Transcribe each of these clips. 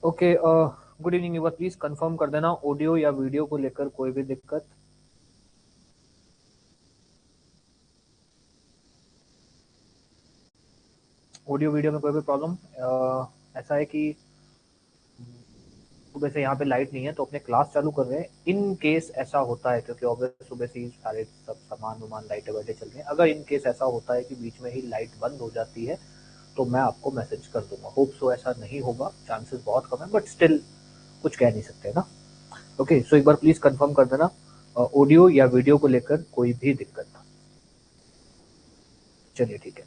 Okay, good evening. एक बार please confirm कर देना, ऑडियो या वीडियो को लेकर कोई भी दिक्कत? ऑडियो वीडियो में कोई भी प्रॉब्लम? ऐसा है कि सुबह से यहाँ पे लाइट नहीं है तो अपने क्लास चालू कर रहे हैं। इन केस ऐसा होता है, क्योंकि ऑब्वियस सुबह से ही सारे सब सामान वामान लाइटें वाइटें चल रही हैं, अगर इन केस ऐसा होता है कि बीच में ही लाइट बंद हो जाती है तो मैं आपको मैसेज कर दूंगा। होप सो ऐसा नहीं होगा, चांसेस बहुत कम है, बट स्टिल कुछ कह नहीं सकते ना। ओके, सो एक बार प्लीज कंफर्म कर देना, ऑडियो या वीडियो को लेकर कोई भी दिक्कत? चलिए ठीक है।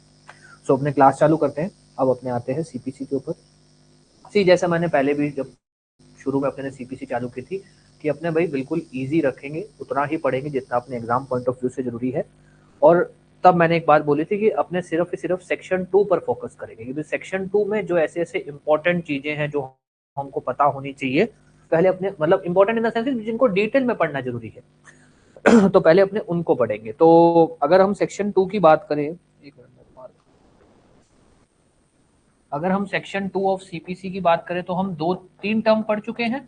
सो अपने क्लास चालू करते हैं। अब अपने आते हैं सीपीसी के ऊपर। सी, जैसे मैंने पहले भी जब शुरू में अपने सीपीसी चालू की थी कि अपने भाई बिल्कुल इजी रखेंगे, उतना ही पढ़ेंगे जितना अपने एग्जाम पॉइंट ऑफ व्यू से जरूरी है। और तब मैंने एक बात बोली थी कि अपने सिर्फ सेक्शन 2 पर फोकस करेंगे, क्योंकि सेक्शन 2 में जो ऐसे ऐसे इंपॉर्टेंट चीजें हैं जो हमको पता होनी चाहिए, पहले अपने मतलब इंपॉर्टेंट इन द सेंस जिनको डिटेल में पढ़ना जरूरी है तो पहले अपने उनको पढ़ेंगे। तो अगर हम सेक्शन 2 की बात करें, एक मिनट, अगर हम सेक्शन 2 ऑफ सीपीसी की बात करें तो हम दो तीन टर्म पढ़ चुके हैं।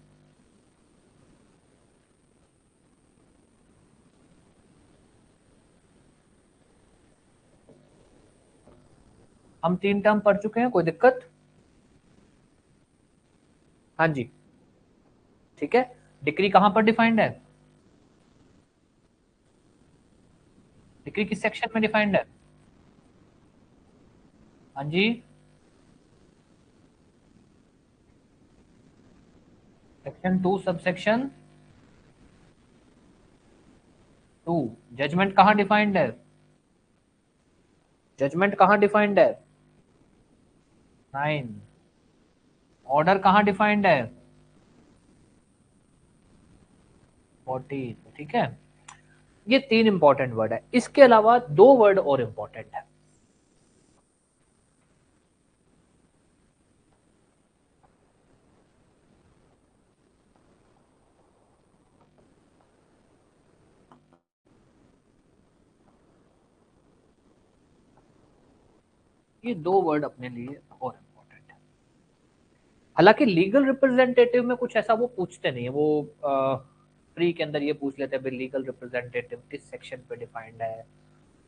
हम तीन टर्म पढ़ चुके हैं, कोई दिक्कत? हाँ जी, ठीक है। डिक्री कहां पर डिफाइंड है? डिक्री किस सेक्शन में डिफाइंड है? हाँ जी, सेक्शन 2 सब सेक्शन 2। जजमेंट कहां डिफाइंड है? जजमेंट कहां डिफाइंड है? 9। ऑर्डर कहां डिफाइंड है? 14। ठीक है। ये तीन इंपॉर्टेंट वर्ड है, इसके अलावा दो वर्ड और इंपॉर्टेंट है। ये दो वर्ड अपने लिए और इंपॉर्टेंट है। हालांकि लीगल रिप्रेजेंटेटिव में कुछ ऐसा वो पूछते नहीं है, वो प्री के अंदर ये पूछ लेते हैं लीगल रिप्रेजेंटेटिव किस सेक्शन पे डिफाइंड है,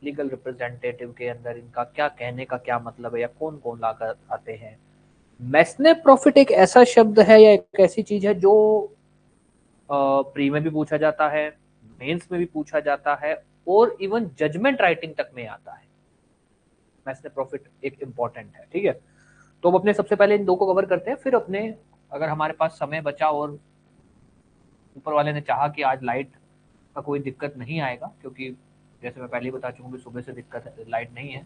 लीगल रिप्रेजेंटेटिव के अंदर इनका क्या कहने का क्या मतलब है, या कौन कौन लाकर आते हैं। मैस्ने प्रॉफिट एक ऐसा शब्द है या एक ऐसी चीज है जो प्री में भी पूछा जाता है, मेंस में भी पूछा जाता है, और इवन जजमेंट राइटिंग तक में आता है। मैस्ने प्रॉफिट एक इंपॉर्टेंट है, ठीक है। तो अब अपने सबसे पहले इन दो को कवर करते हैं, फिर अपने अगर हमारे पास समय बचा और ऊपर वाले ने चाहा कि आज लाइट का कोई दिक्कत नहीं आएगा, क्योंकि जैसे मैं पहले ही बता चुका हूँ कि सुबह से दिक्कत है, लाइट नहीं है,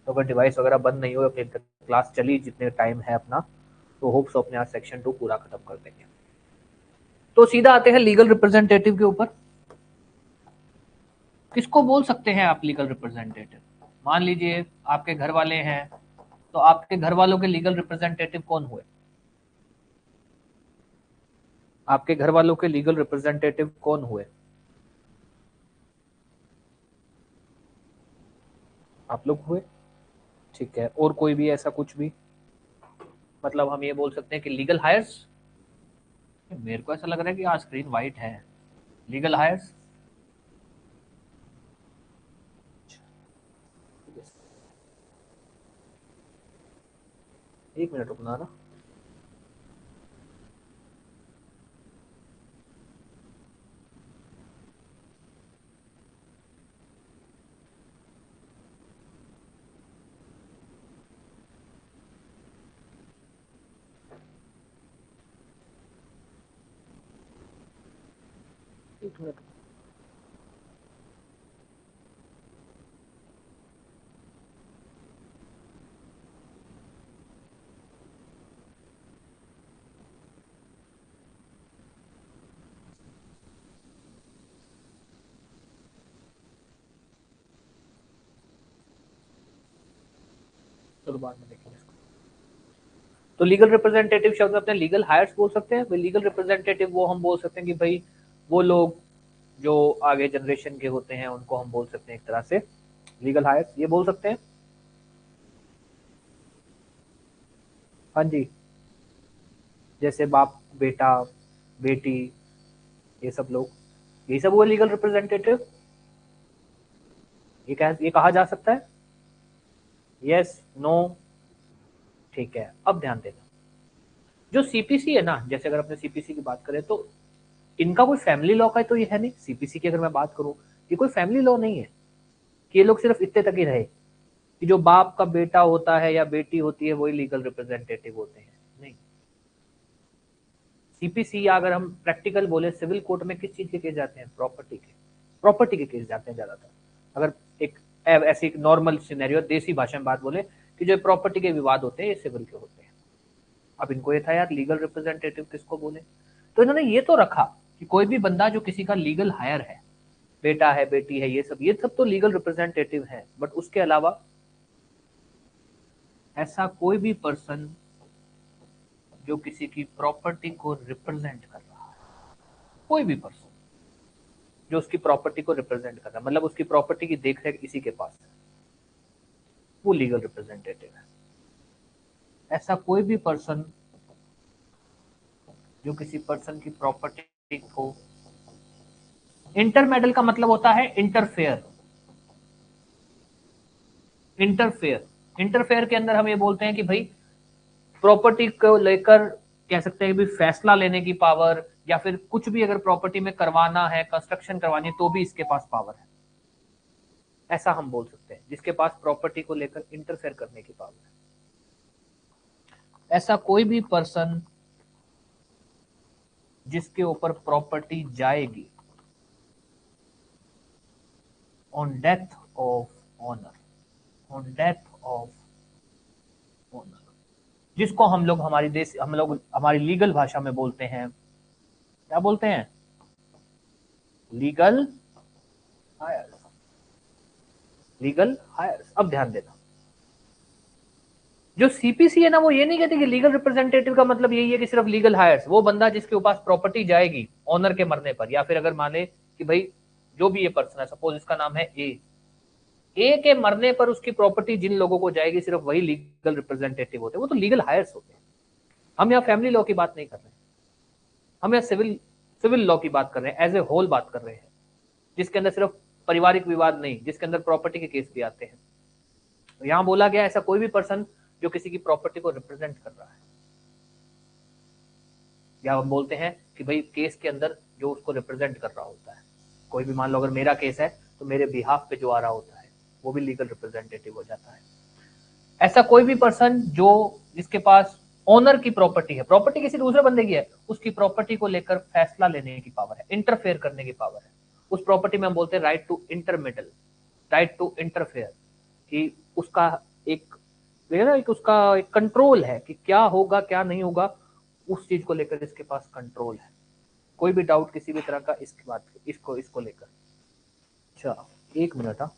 तो अगर डिवाइस वगैरह बंद नहीं हो, अपनी क्लास चली जितने टाइम है अपना, तो होप्स अपने आज सेक्शन 2 पूरा खत्म कर देंगे। तो सीधा आते हैं लीगल रिप्रेजेंटेटिव के ऊपर। किसको बोल सकते हैं आप लीगल रिप्रेजेंटेटिव? मान लीजिए आपके घर वाले हैं, तो आपके घर वालों के लीगल रिप्रेजेंटेटिव कौन हुए? आपके घर वालों के लीगल रिप्रेजेंटेटिव कौन हुए? आप लोग हुए, ठीक है। और कोई भी ऐसा कुछ भी, मतलब हम ये बोल सकते हैं कि लीगल हायर्स। मेरे को ऐसा लग रहा है कि आज स्क्रीन वाइट है। लीगल हायर्स, एक मिनट रुकना ना। एक मिनट। चलो बाद में देखेंगे इसको। तो लीगल रिप्रेजेंटेटिव शब्द अपने लीगल हायर्स बोल सकते हैं। लीगल रिप्रेजेंटेटिव वो हम बोल सकते हैं कि भाई वो लोग जो आगे जनरेशन के होते हैं उनको हम बोल सकते हैं एक तरह से लीगल हायर्स, ये बोल सकते हैं। हाँ जी, जैसे बाप, बेटा, बेटी, ये सब लोग, ये सब हुए लीगल रिप्रेजेंटेटिव। ये कहा जा सकता है, यस, नो, ठीक है। अब ध्यान देना, जो सीपीसी है ना, जैसे अगर अपने सीपीसी की बात करें तो इनका कोई फैमिली लॉ का तो ये है नहीं। सीपीसी की अगर मैं बात करूं, ये कोई फैमिली लॉ नहीं है कि ये लोग सिर्फ इतने तक ही रहे कि जो बाप का बेटा होता है या बेटी होती है वही लीगल रिप्रेजेंटेटिव होते हैं, नहीं। सीपीसी, या अगर हम प्रैक्टिकल बोले, सिविल कोर्ट में किस चीज के केस जाते हैं? प्रॉपर्टी के केस जाते हैं ज्यादातर। अगर एक ऐसी नॉर्मल सिनेरियो, देसी भाषा में बात बोले, कि जो प्रॉपर्टी के विवाद होते हैं ये सिविल के होते हैं। अब इनको ये था यार लीगल रिप्रेजेंटेटिव किसको बोले, तो इन्होंने ये तो रखा कि कोई भी बंदा जो किसी का लीगल हायर है, बेटा है, बेटी है, ये सब तो लीगल रिप्रेजेंटेटिव है। बट उसके अलावा ऐसा कोई भी पर्सन जो किसी की प्रॉपर्टी को रिप्रेजेंट कर रहा है, कोई भी पर्सन जो उसकी प्रॉपर्टी को रिप्रेजेंट कर रहा है, मतलब उसकी प्रॉपर्टी की देखरेख इसी के पास है, वो लीगल रिप्रेजेंटेटिव है। ऐसा कोई भी पर्सन जो किसी पर्सन की प्रॉपर्टी को, इंटरमेडल का मतलब होता है इंटरफेयर। इंटरफेयर के अंदर हम ये बोलते हैं कि भाई प्रॉपर्टी को लेकर कह सकते हैं कि फैसला लेने की पावर, या फिर कुछ भी अगर प्रॉपर्टी में करवाना है, कंस्ट्रक्शन करवानी है, तो भी इसके पास पावर है। ऐसा हम बोल सकते हैं, जिसके पास प्रॉपर्टी को लेकर इंटरफेयर करने की पावर है। ऐसा कोई भी पर्सन जिसके ऊपर प्रॉपर्टी जाएगी on death of owner, on death of owner, जिसको हम लोग हमारी लीगल भाषा में बोलते हैं, क्या बोलते हैं? Legal heirs. Legal heirs. अब ध्यान देना, जो सीपीसी है ना, वो ये नहीं कहती कि लीगल रिप्रेजेंटेटिव का मतलब यही है कि सिर्फ लीगल हायर्स, वो बंदा जिसके पास प्रॉपर्टी जाएगी ऑनर के मरने पर, या फिर अगर माने कि भाई जो भी ये पर्सन है, सपोज इसका नाम है ए के मरने पर उसकी प्रॉपर्टी जिन लोगों को जाएगी सिर्फ वही लीगल रिप्रेजेंटेटिव होते हैं, वो तो लीगल हायर्स होते हैं। हम यहाँ फैमिली लॉ की बात नहीं कर रहे हैं, हम यहाँ सिविल लॉ की बात कर रहे हैं, एज ए होल बात कर रहे हैं, जिसके अंदर सिर्फ पारिवारिक विवाद नहीं, जिसके अंदर प्रॉपर्टी के केस भी आते हैं। तो यहां बोला गया ऐसा कोई भी पर्सन जो किसी की प्रॉपर्टी को रिप्रेजेंट कर रहा है, या हम बोलते हैं कि भाई केस के अंदर जो उसको रिप्रेजेंट कर रहा होता है। कोई भी मान लो अगर मेरा केस है तो मेरे बिहाफ पे जो आ रहा होता है वो भी लीगल रिप्रेजेंटेटिव हो जाता है। ऐसा कोई भी पर्सन जो जिसके पास ओनर की प्रॉपर्टी है, प्रॉपर्टी किसी दूसरे बंदे की है, उसकी प्रॉपर्टी को लेकर फैसला लेने की पावर है, इंटरफेयर करने की पावर है। उस प्रॉपर्टी में हम बोलते हैं right to intermeddle, right to interfere, कि उसका एक उसका एक कंट्रोल है कि क्या होगा क्या नहीं होगा, उस चीज को लेकर इसके पास कंट्रोल है। कोई भी डाउट किसी भी तरह का इसकी बात इसको लेकर? अच्छा, एक मिनट। हाँ,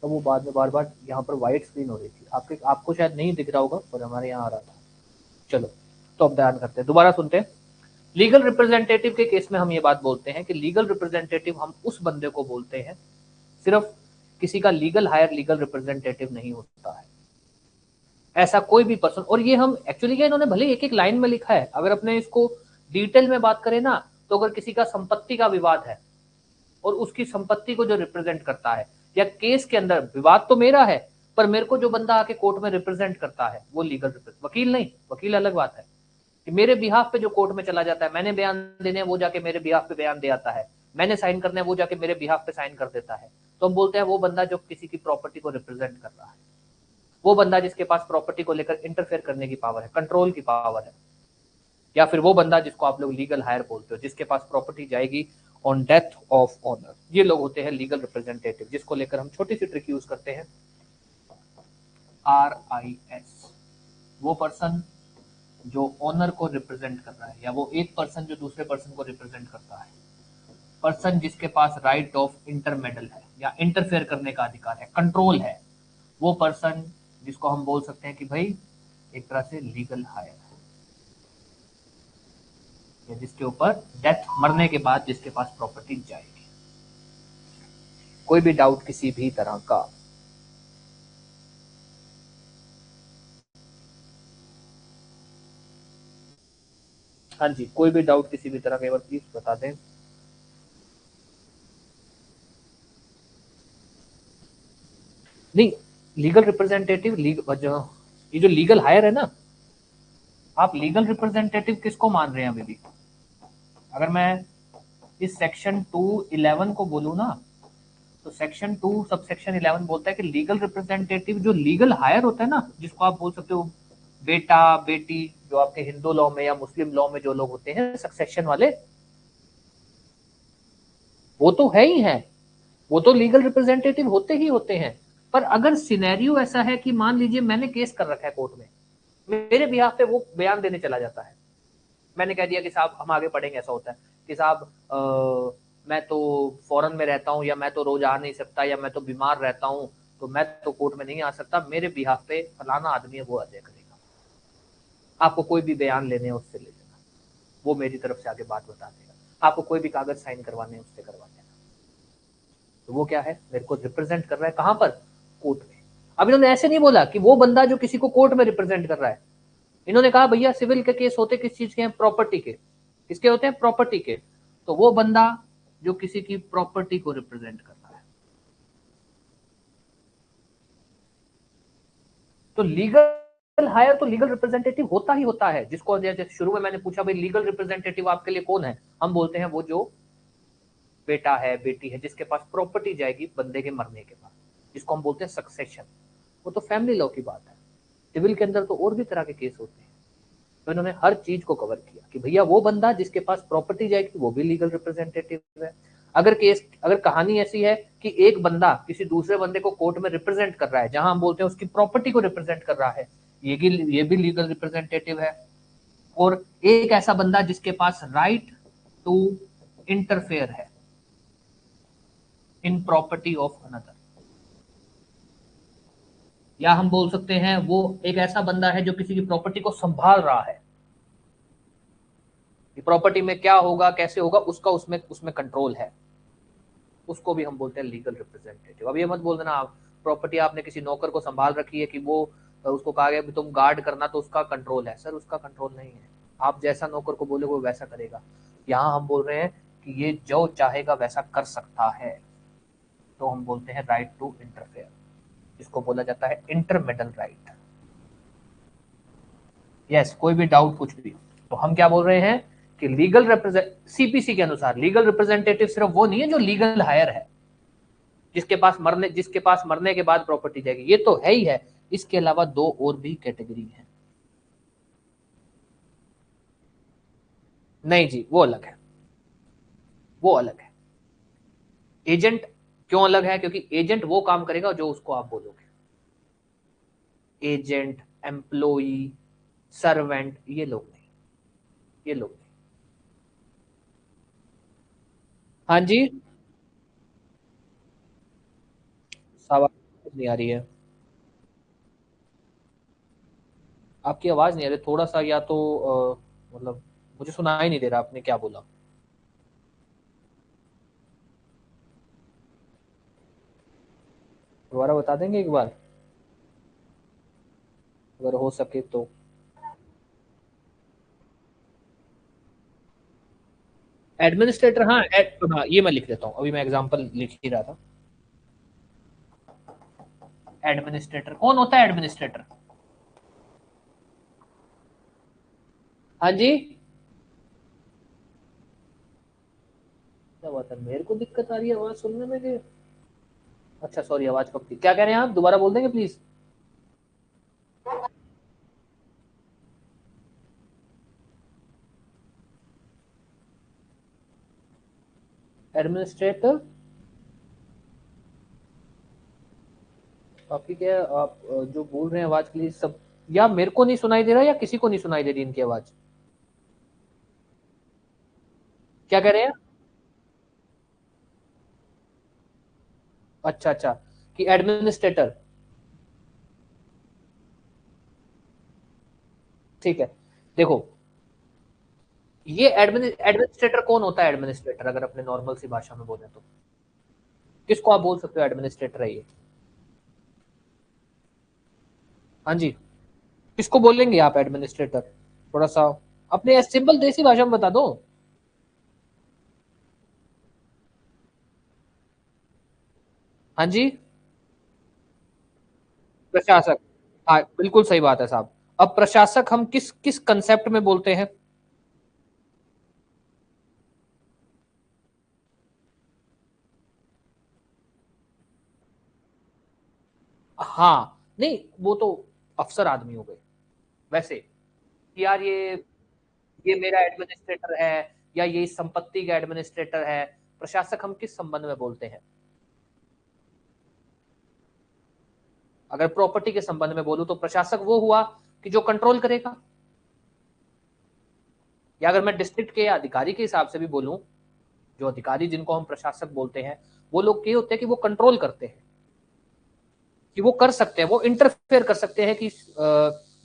तो वो बाद में बार बार यहाँ पर व्हाइट स्क्रीन हो रही थी, आपको शायद नहीं दिख रहा होगा पर हमारे यहाँ आ रहा था। चलो, तो अब ध्यान करते हैं, दोबारा सुनते हैं। लीगल रिप्रेजेंटेटिव के केस में हम ये बात बोलते हैं कि लीगल रिप्रेजेंटेटिव हम उस बंदे को बोलते हैं, सिर्फ किसी का लीगल हायर लीगल रिप्रेजेंटेटिव नहीं होता है। ऐसा कोई भी पर्सन, और ये हम एक्चुअली क्या इन्होंने भले एक एक लाइन में लिखा है, अगर अपने इसको डिटेल में बात करें ना, तो अगर किसी का संपत्ति का विवाद है और उसकी संपत्ति को जो रिप्रेजेंट करता है, या केस के अंदर विवाद तो मेरा है पर मेरे को जो बंदा आके कोर्ट में रिप्रेजेंट करता है वो लीगल रिप्रेजेंट, वकील नहीं, वकील अलग बात है, कि मेरे बिहाफ पे जो कोर्ट में चला जाता है, मैंने बयान देने हैं वो जाके मेरे बिहाफ पे बयान दे आता है, मैंने साइन करना है वो जाके मेरे बिहाफ पे साइन कर देता है, तो हम बोलते हैं वो बंदा जो किसी की प्रॉपर्टी को रिप्रेजेंट कर रहा है, वो बंदा जिसके पास प्रॉपर्टी को लेकर इंटरफेयर करने की पावर है, कंट्रोल की पावर है, या फिर वो बंदा जिसको आप लोग लीगल हायर बोलते हो, जिसके पास प्रॉपर्टी जाएगी ऑन डेथ ऑफ ऑनर, ये लोग होते हैं लीगल रिप्रेजेंटेटिव, जिसको लेकर हम छोटी सी ट्रिक यूज करते हैं, RIS। वो पर्सन जो ओनर को रिप्रेजेंट कर रहा है, या वो एक पर्सन जो दूसरे पर्सन को रिप्रेजेंट करता है, पर्सन जिसके पास राइट ऑफ इंटरमेडल है या इंटरफेयर करने का अधिकार है, कंट्रोल है, वो पर्सन जिसको हम बोल सकते हैं कि भाई एक तरह से लीगल हायर है, या जिसके ऊपर डेथ, मरने के बाद जिसके पास प्रॉपर्टी जाएगी। कोई भी डाउट किसी भी तरह का? हाँ जी, कोई भी डाउट किसी भी तरह का, एक बार प्लीज बता दें। नहीं, लीगल रिप्रेजेंटेटिव ये जो लीगल हायर है ना, आप लीगल रिप्रेजेंटेटिव किसको मान रहे हैं अभी भी? अगर मैं इस सेक्शन 211 को बोलूं ना, तो सेक्शन 2 सब सेक्शन 11 बोलता है कि लीगल रिप्रेजेंटेटिव जो लीगल हायर होता है ना, जिसको आप बोल सकते हो बेटा बेटी, जो आपके हिंदू लॉ में या मुस्लिम लॉ में जो लोग होते हैं सक्सेशन वाले, वो तो है ही है, वो तो लीगल रिप्रेजेंटेटिव होते ही होते हैं। पर अगर सिनेरियो ऐसा है कि मान लीजिए मैंने केस कर रखा है कोर्ट में, मेरे बिहाफ पे वो बयान देने चला जाता है, मैंने कह दिया कि साहब, हम आगे पढ़ेंगे, ऐसा होता है कि साहब मैं तो फॉरेन में रहता हूँ, या मैं तो रोज आ नहीं सकता, या मैं तो बीमार रहता हूँ, तो मैं तो कोर्ट में नहीं आ सकता, मेरे बिहाफ पे फलाना आदमी है वो अजय करेगा, आपको कोई भी बयान लेने हैं उससे ले लेना, वो मेरी तरफ से आगे बात बता देगा, आपको कोई भी कागज साइन करवाने हैं उससे करवा देना। तो वो क्या है, मेरे को रिप्रेजेंट कर रहा है, कहां पर? कोर्ट में। अब इन्होंने ऐसे नहीं बोला कि वो बंदा जो किसी को कोर्ट में रिप्रेजेंट कर रहा है, इन्होंने कहा भैया सिविल के केस होते किस चीज के हैं? प्रॉपर्टी के। किसके होते हैं? प्रॉपर्टी के। तो वो बंदा जो किसी की प्रॉपर्टी को रिप्रेजेंट कर रहा है, तो लीगल हायर तो लीगल रिप्रेजेंटेटिव होता ही होता है, जिसको जैसे शुरू में मैंने पूछा भाई लीगल रिप्रेजेंटेटिव आपके लिए कौन है, हम बोलते हैं वो जो बेटा है बेटी है जिसके पास प्रॉपर्टी जाएगी बंदे के मरने के बाद, जिसको हम बोलते हैं सक्सेशन। वो तो फैमिली लॉ की बात है। सिविल के अंदर तो और भी तरह के केस होते हैं, तो इन्होंने हर चीज को कवर किया कि भैया वो बंदा जिसके पास प्रॉपर्टी जाएगी वो भी लीगल रिप्रेजेंटेटिव है। अगर कहानी ऐसी है कि एक बंदा किसी दूसरे बंदे को कोर्ट में रिप्रेजेंट कर रहा है, जहां हम बोलते हैं उसकी प्रॉपर्टी को रिप्रेजेंट कर रहा है, ये भी लीगल रिप्रेजेंटेटिव है। और एक ऐसा बंदा जिसके पास राइट टू इंटरफेयर है इन प्रॉपर्टी ऑफ अनदर, या हम बोल सकते हैं वो एक ऐसा बंदा है जो किसी की प्रॉपर्टी को संभाल रहा है, कि प्रॉपर्टी में क्या होगा कैसे होगा उसका उसमें उसमें कंट्रोल है, उसको भी हम बोलते हैं लीगल रिप्रेजेंटेटिव। अब ये मत बोल देना आप प्रॉपर्टी आपने किसी नौकर को संभाल रखी है कि वो उसको कहा गया तुम गार्ड करना तो उसका कंट्रोल है, सर उसका कंट्रोल नहीं है, आप जैसा नौकर को बोले वो वैसा करेगा। यहाँ हम बोल रहे हैं कि ये जो चाहेगा वैसा कर सकता है, तो हम बोलते हैं राइट टू इंटरफेयर, जिसको बोला जाता है इंटरमेडल राइट। यस, कोई भी डाउट कुछ भी, तो हम क्या बोल रहे हैं कि लीगल रिप्रेजेंट सीपीसी के अनुसार लीगल रिप्रेजेंटेटिव सिर्फ वो नहीं है जो लीगल हायर है, जिसके पास मरने के बाद प्रॉपर्टी जाएगी, ये तो है ही है, इसके अलावा दो और भी कैटेगरी है। नहीं जी, वो अलग है, वो अलग है। एजेंट क्यों अलग है? क्योंकि एजेंट वो काम करेगा जो उसको आप बोलोगे। एजेंट, एम्प्लॉई, सर्वेंट, ये लोग नहीं, ये लोग नहीं। हाँ जी, आवाज नहीं आ रही है, आपकी आवाज नहीं आ रही, थोड़ा सा या तो मतलब मुझे सुनाई नहीं दे रहा आपने क्या बोला। दोबारा बता देंगे एक बार, अगर हो सके तो। एडमिनिस्ट्रेटर, हाँ हाँ, ये मैं लिख देता हूँ, अभी मैं एग्जांपल लिख ही रहा था। एडमिनिस्ट्रेटर कौन होता है? एडमिनिस्ट्रेटर, हाँ जी, क्या बात है, मेरे को दिक्कत आ रही है आवाज सुनने में कि? अच्छा सॉरी, आवाज कम थी। क्या कह रहे हैं आप, दोबारा बोल देंगे प्लीज? एडमिनिस्ट्रेटर, आपकी क्या आप जो बोल रहे हैं आवाज के लिए सब, या मेरे को नहीं सुनाई दे रहा या किसी को नहीं सुनाई दे रही इनकी आवाज? क्या कह रहे हैं? अच्छा अच्छा, कि एडमिनिस्ट्रेटर। ठीक है, देखो, ये एडमिनिस्ट्रेटर कौन होता है? एडमिनिस्ट्रेटर अगर अपने नॉर्मल सी भाषा में बोले तो किसको आप बोल सकते हो एडमिनिस्ट्रेटर है ये? हाँ जी, किसको बोलेंगे आप एडमिनिस्ट्रेटर? थोड़ा सा अपने सिंपल देसी भाषा में बता दो। हाँ जी, प्रशासक। हाँ बिल्कुल सही बात है साहब। अब प्रशासक हम किस किस कंसेप्ट में बोलते हैं? हाँ नहीं, वो तो अफसर आदमी हो गए वैसे, कि यार ये मेरा एडमिनिस्ट्रेटर है, या ये इस संपत्ति का एडमिनिस्ट्रेटर है। प्रशासक हम किस संबंध में बोलते हैं? अगर प्रॉपर्टी के संबंध में बोलूं तो प्रशासक वो हुआ कि जो कंट्रोल करेगा। या अगर मैं डिस्ट्रिक्ट के अधिकारी के हिसाब से भी बोलूं, जो अधिकारी जिनको हम प्रशासक बोलते हैं, वो लोग ये होते हैं कि वो कंट्रोल करते हैं, कि वो कर सकते हैं, वो इंटरफेयर कर सकते हैं कि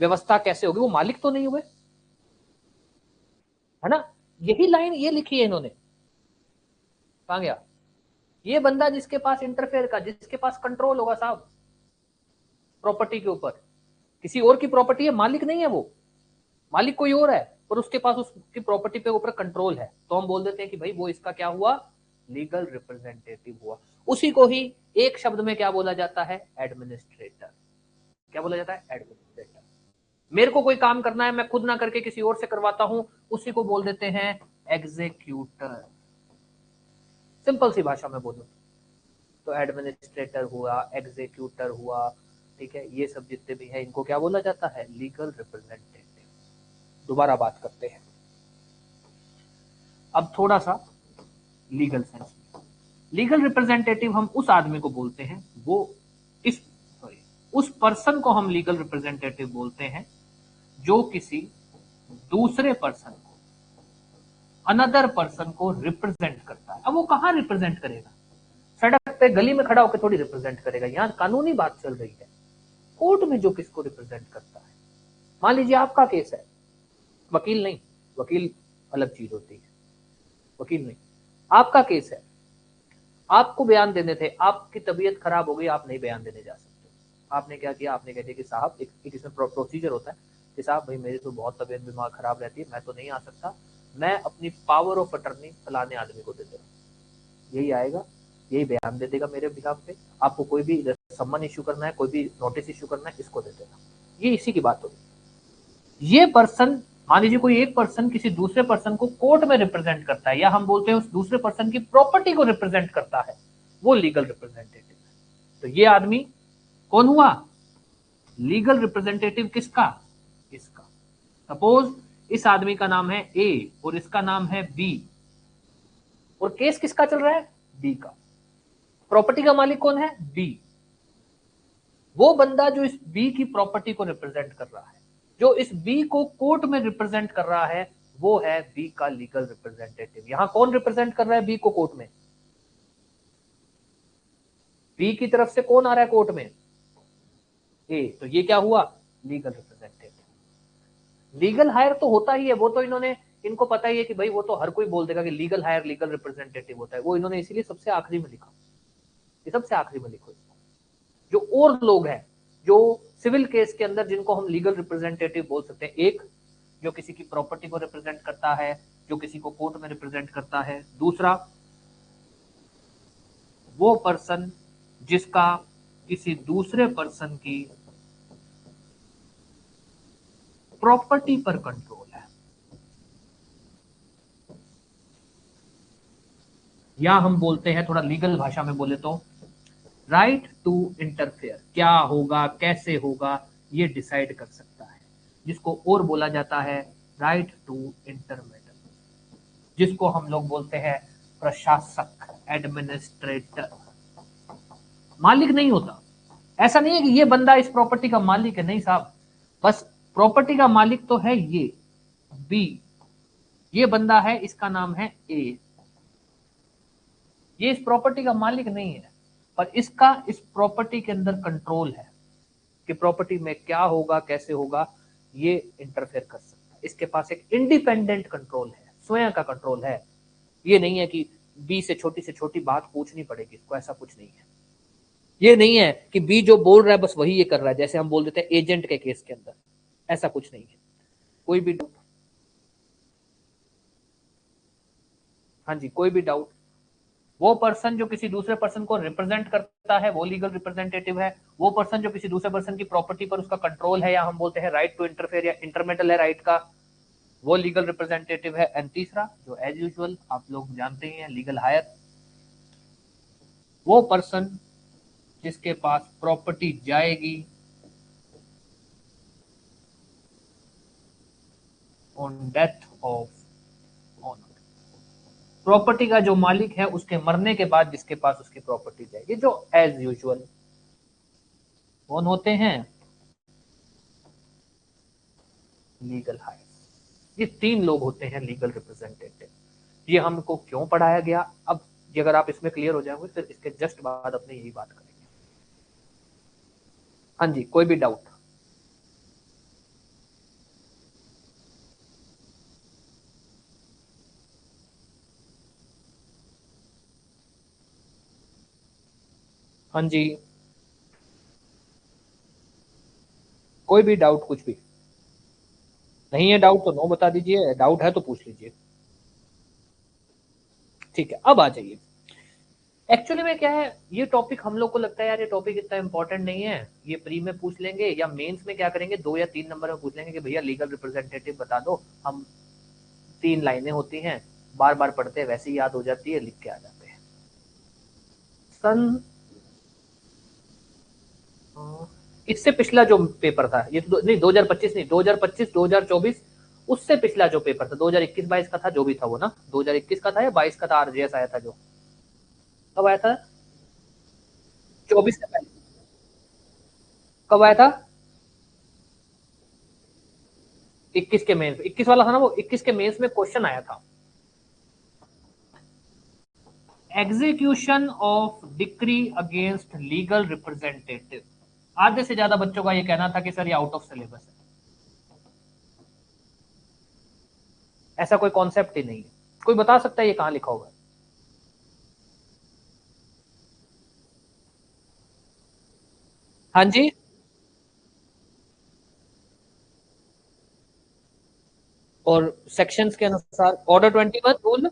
व्यवस्था कैसे होगी। वो मालिक तो नहीं हुए, है ना? यही लाइन ये लिखी है इन्होंने। कहा गया ये बंदा जिसके पास इंटरफेयर का, जिसके पास कंट्रोल होगा साहब प्रॉपर्टी के ऊपर। किसी और की प्रॉपर्टी है, मालिक नहीं है वो, मालिक कोई और है, पर उसके पास उसकी प्रॉपर्टी पे ऊपर कंट्रोल है, तो हम बोल देते हैं कि भाई वो इसका क्या हुआ? लीगल रिप्रेजेंटेटिव हुआ। उसी को ही एक शब्द में क्या बोला जाता है? एडमिनिस्ट्रेटर। क्या बोला जाता है? एडमिनिस्ट्रेटर। मेरे को कोई काम करना है, मैं खुद ना करके किसी और से करवाता हूं, उसी को बोल देते हैं एग्जीक्यूटर। सिंपल सी भाषा में बोलूं तो एडमिनिस्ट्रेटर हुआ, एग्जीक्यूटर हुआ, ठीक है, ये सब जितने भी है इनको क्या बोला जाता है? Legal representative. दोबारा बात करते हैं अब थोड़ा सा लीगल सेंस। लीगल रिप्रेजेंटेटिव हम उस आदमी को बोलते हैं, वो इस सॉरी उस पर्सन को हम लीगल रिप्रेजेंटेटिव बोलते हैं जो किसी दूसरे पर्सन को, अनदर पर्सन को रिप्रेजेंट करता है। अब वो कहां रिप्रेजेंट करेगा? सड़क पे गली में खड़ा होकर थोड़ी रिप्रेजेंट करेगा, यहाँ कानूनी बात चल रही है। कोर्ट में जो किसको रिप्रेजेंट करता है, मान लीजिए आपका केस है, वकील नहीं, वकील अलग चीज होती है, वकील नहीं, आपका केस है, आपको बयान देने थे, आपकी तबीयत खराब हो गई, आप नहीं बयान देने जा सकते। आपने क्या किया? आपने कह दिया कि साहब एक इसमें प्रोसीजर होता है कि साहब भाई मेरी तो बहुत तबीयत बीमार खराब रहती है, मैं तो नहीं आ सकता, मैं अपनी पावर ऑफ अटर्नी फलाने आदमी को दे दे रहा हूँ, यही आएगा, यही बयान दे देगा मेरे बिहाफ पे। आपको कोई भी सम्मन इश्यू करना है, कोई भी नोटिस इश्यू करना है, इसको दे देना। ये इसी की बात होगी। ये पर्सन, मान लीजिए कोई एक पर्सन किसी दूसरे पर्सन को कोर्ट में रिप्रेजेंट करता है, या हम बोलते हैं उस दूसरे पर्सन की प्रॉपर्टी को रिप्रेजेंट करता है, वो लीगल रिप्रेजेंटेटिव है। तो ये आदमी कौन हुआ? लीगल रिप्रेजेंटेटिव किसका? इसका। सपोज इस आदमी का नाम है ए और इसका नाम है बी, और केस किसका चल रहा है? बी का। प्रॉपर्टी का मालिक कौन है? बी। वो बंदा जो इस बी की प्रॉपर्टी को रिप्रेजेंट कर रहा है, जो इस बी को कोर्ट में रिप्रेजेंट कर रहा है, वो है बी का लीगल रिप्रेजेंटेटिव। यहां कौन रिप्रेजेंट कर रहा है बी को कोर्ट में? बी की तरफ से कौन आ रहा है कोर्ट में? ए। तो ये क्या हुआ? Legal representative. लीगल हायर तो होता ही है, वो तो इन्होंने, इनको पता ही है कि भाई वो तो हर कोई बोल देगा कि लीगल हायर लीगल रिप्रेजेंटेटिव होता है, वो इन्होंने इसीलिए सबसे आखिरी में लिखा। ये सबसे आखिरी में लिखो। जो और लोग हैं जो सिविल केस के अंदर जिनको हम लीगल रिप्रेजेंटेटिव बोल सकते हैं, एक जो किसी की प्रॉपर्टी को रिप्रेजेंट करता है, जो किसी को कोर्ट में रिप्रेजेंट करता है। दूसरा, वो पर्सन जिसका किसी दूसरे पर्सन की प्रॉपर्टी पर कंट्रोल है। या हम बोलते हैं थोड़ा लीगल भाषा में बोले तो राइट टू इंटरफेयर, क्या होगा कैसे होगा ये डिसाइड कर सकता है, जिसको और बोला जाता है राइट टू इंटरमीडिएट, जिसको हम लोग बोलते हैं प्रशासक, एडमिनिस्ट्रेटर। मालिक नहीं होता, ऐसा नहीं है कि ये बंदा इस प्रॉपर्टी का मालिक है, नहीं साहब, बस प्रॉपर्टी का मालिक तो है ये बी, ये बंदा है, इसका नाम है ए, ये इस प्रॉपर्टी का मालिक नहीं है, पर इसका इस प्रॉपर्टी के अंदर कंट्रोल है कि प्रॉपर्टी में क्या होगा कैसे होगा, ये इंटरफेयर कर सकता है, इसके पास एक इंडिपेंडेंट कंट्रोल है, स्वयं का कंट्रोल है। ये नहीं है कि बी से छोटी बात पूछनी पड़ेगी इसको, ऐसा कुछ नहीं है। ये नहीं है कि बी जो बोल रहा है बस वही ये कर रहा है, जैसे हम बोल देते हैं एजेंट के केस के अंदर, ऐसा कुछ नहीं है। कोई भी डाउट? हाँ जी, कोई भी डाउट? वो पर्सन जो किसी दूसरे पर्सन को रिप्रेजेंट करता है वो लीगल रिप्रेजेंटेटिव है, वो पर्सन जो किसी दूसरे पर्सन की प्रॉपर्टी पर उसका कंट्रोल है, या हम बोलते हैं राइट टू इंटरफेयर या इंटरमेटल है राइट का, वो लीगल रिप्रेजेंटेटिव है। एंड तीसरा जो एज यूजुअल आप लोग जानते ही हैं, लीगल हायर, वो पर्सन जिसके पास प्रॉपर्टी जाएगी on death of owner, property का जो मालिक है उसके मरने के बाद जिसके पास उसकी प्रॉपर्टी जाएगी, जो एज यूजुअल कौन होते हैं? Legal higher. ये तीन लोग होते हैं लीगल रिप्रेजेंटेटिव। ये हमको क्यों पढ़ाया गया, अब ये अगर आप इसमें क्लियर हो जाओगे फिर इसके जस्ट बाद अपने यही बात करेंगे। हाँ जी, कोई भी डाउट? हाँ जी, कोई भी डाउट, कुछ भी नहीं है डाउट तो नो बता दीजिए, डाउट है तो पूछ लीजिए। ठीक है, अब आ जाइए। एक्चुअली में क्या है, ये टॉपिक हम लोग को लगता है यार ये टॉपिक इतना इंपॉर्टेंट नहीं है, ये प्री में पूछ लेंगे या मेंस में क्या करेंगे 2 या 3 नंबर में पूछ लेंगे कि भैया लीगल रिप्रेजेंटेटिव बता दो, हम 3 लाइनें होती हैं, बार बार पढ़ते हैं वैसे ही याद हो जाती है, लिख के आ जाते हैं। सन इससे पिछला जो पेपर था, ये तो नहीं 2025 नहीं, 2025 2024 उससे पिछला जो पेपर था 2021-22 का था, जो भी था वो ना 2021 का था या 22 का था, आरजेएस आया था जो, कब आया था? 24 से पहले कब आया था? 21 के मेंस, 21 वाला था ना वो, 21 के मेंस में क्वेश्चन आया था, execution of decree against legal representative. आधे से ज्यादा बच्चों का ये कहना था कि सर ये आउट ऑफ सिलेबस है, ऐसा कोई कॉन्सेप्ट ही नहीं है। कोई बता सकता है ये कहां लिखा होगा? हाँ जी, और सेक्शंस के अनुसार ऑर्डर 21 रूल,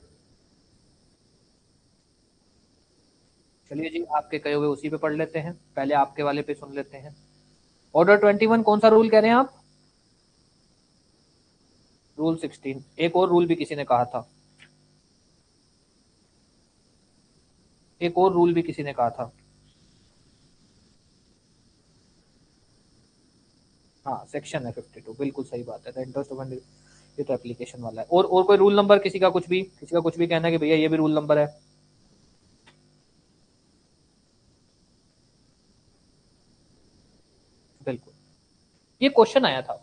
चलिए जी आपके कहे हुए उसी पे पढ़ लेते हैं, पहले आपके वाले पे सुन लेते हैं। ऑर्डर 21 कौन सा रूल कह रहे हैं आप? रूल 16। एक और रूल भी किसी ने कहा था, एक और रूल भी किसी ने कहा था। हाँ सेक्शन है 52, बिल्कुल सही बात है, द इंटरेस्ट ऑफ, ये तो एप्लीकेशन वाला है। और कोई रूल नंबर किसी का कुछ भी, किसी का कुछ भी कहना है कि भैया ये भी रूल नंबर है? बिल्कुल, ये क्वेश्चन आया था।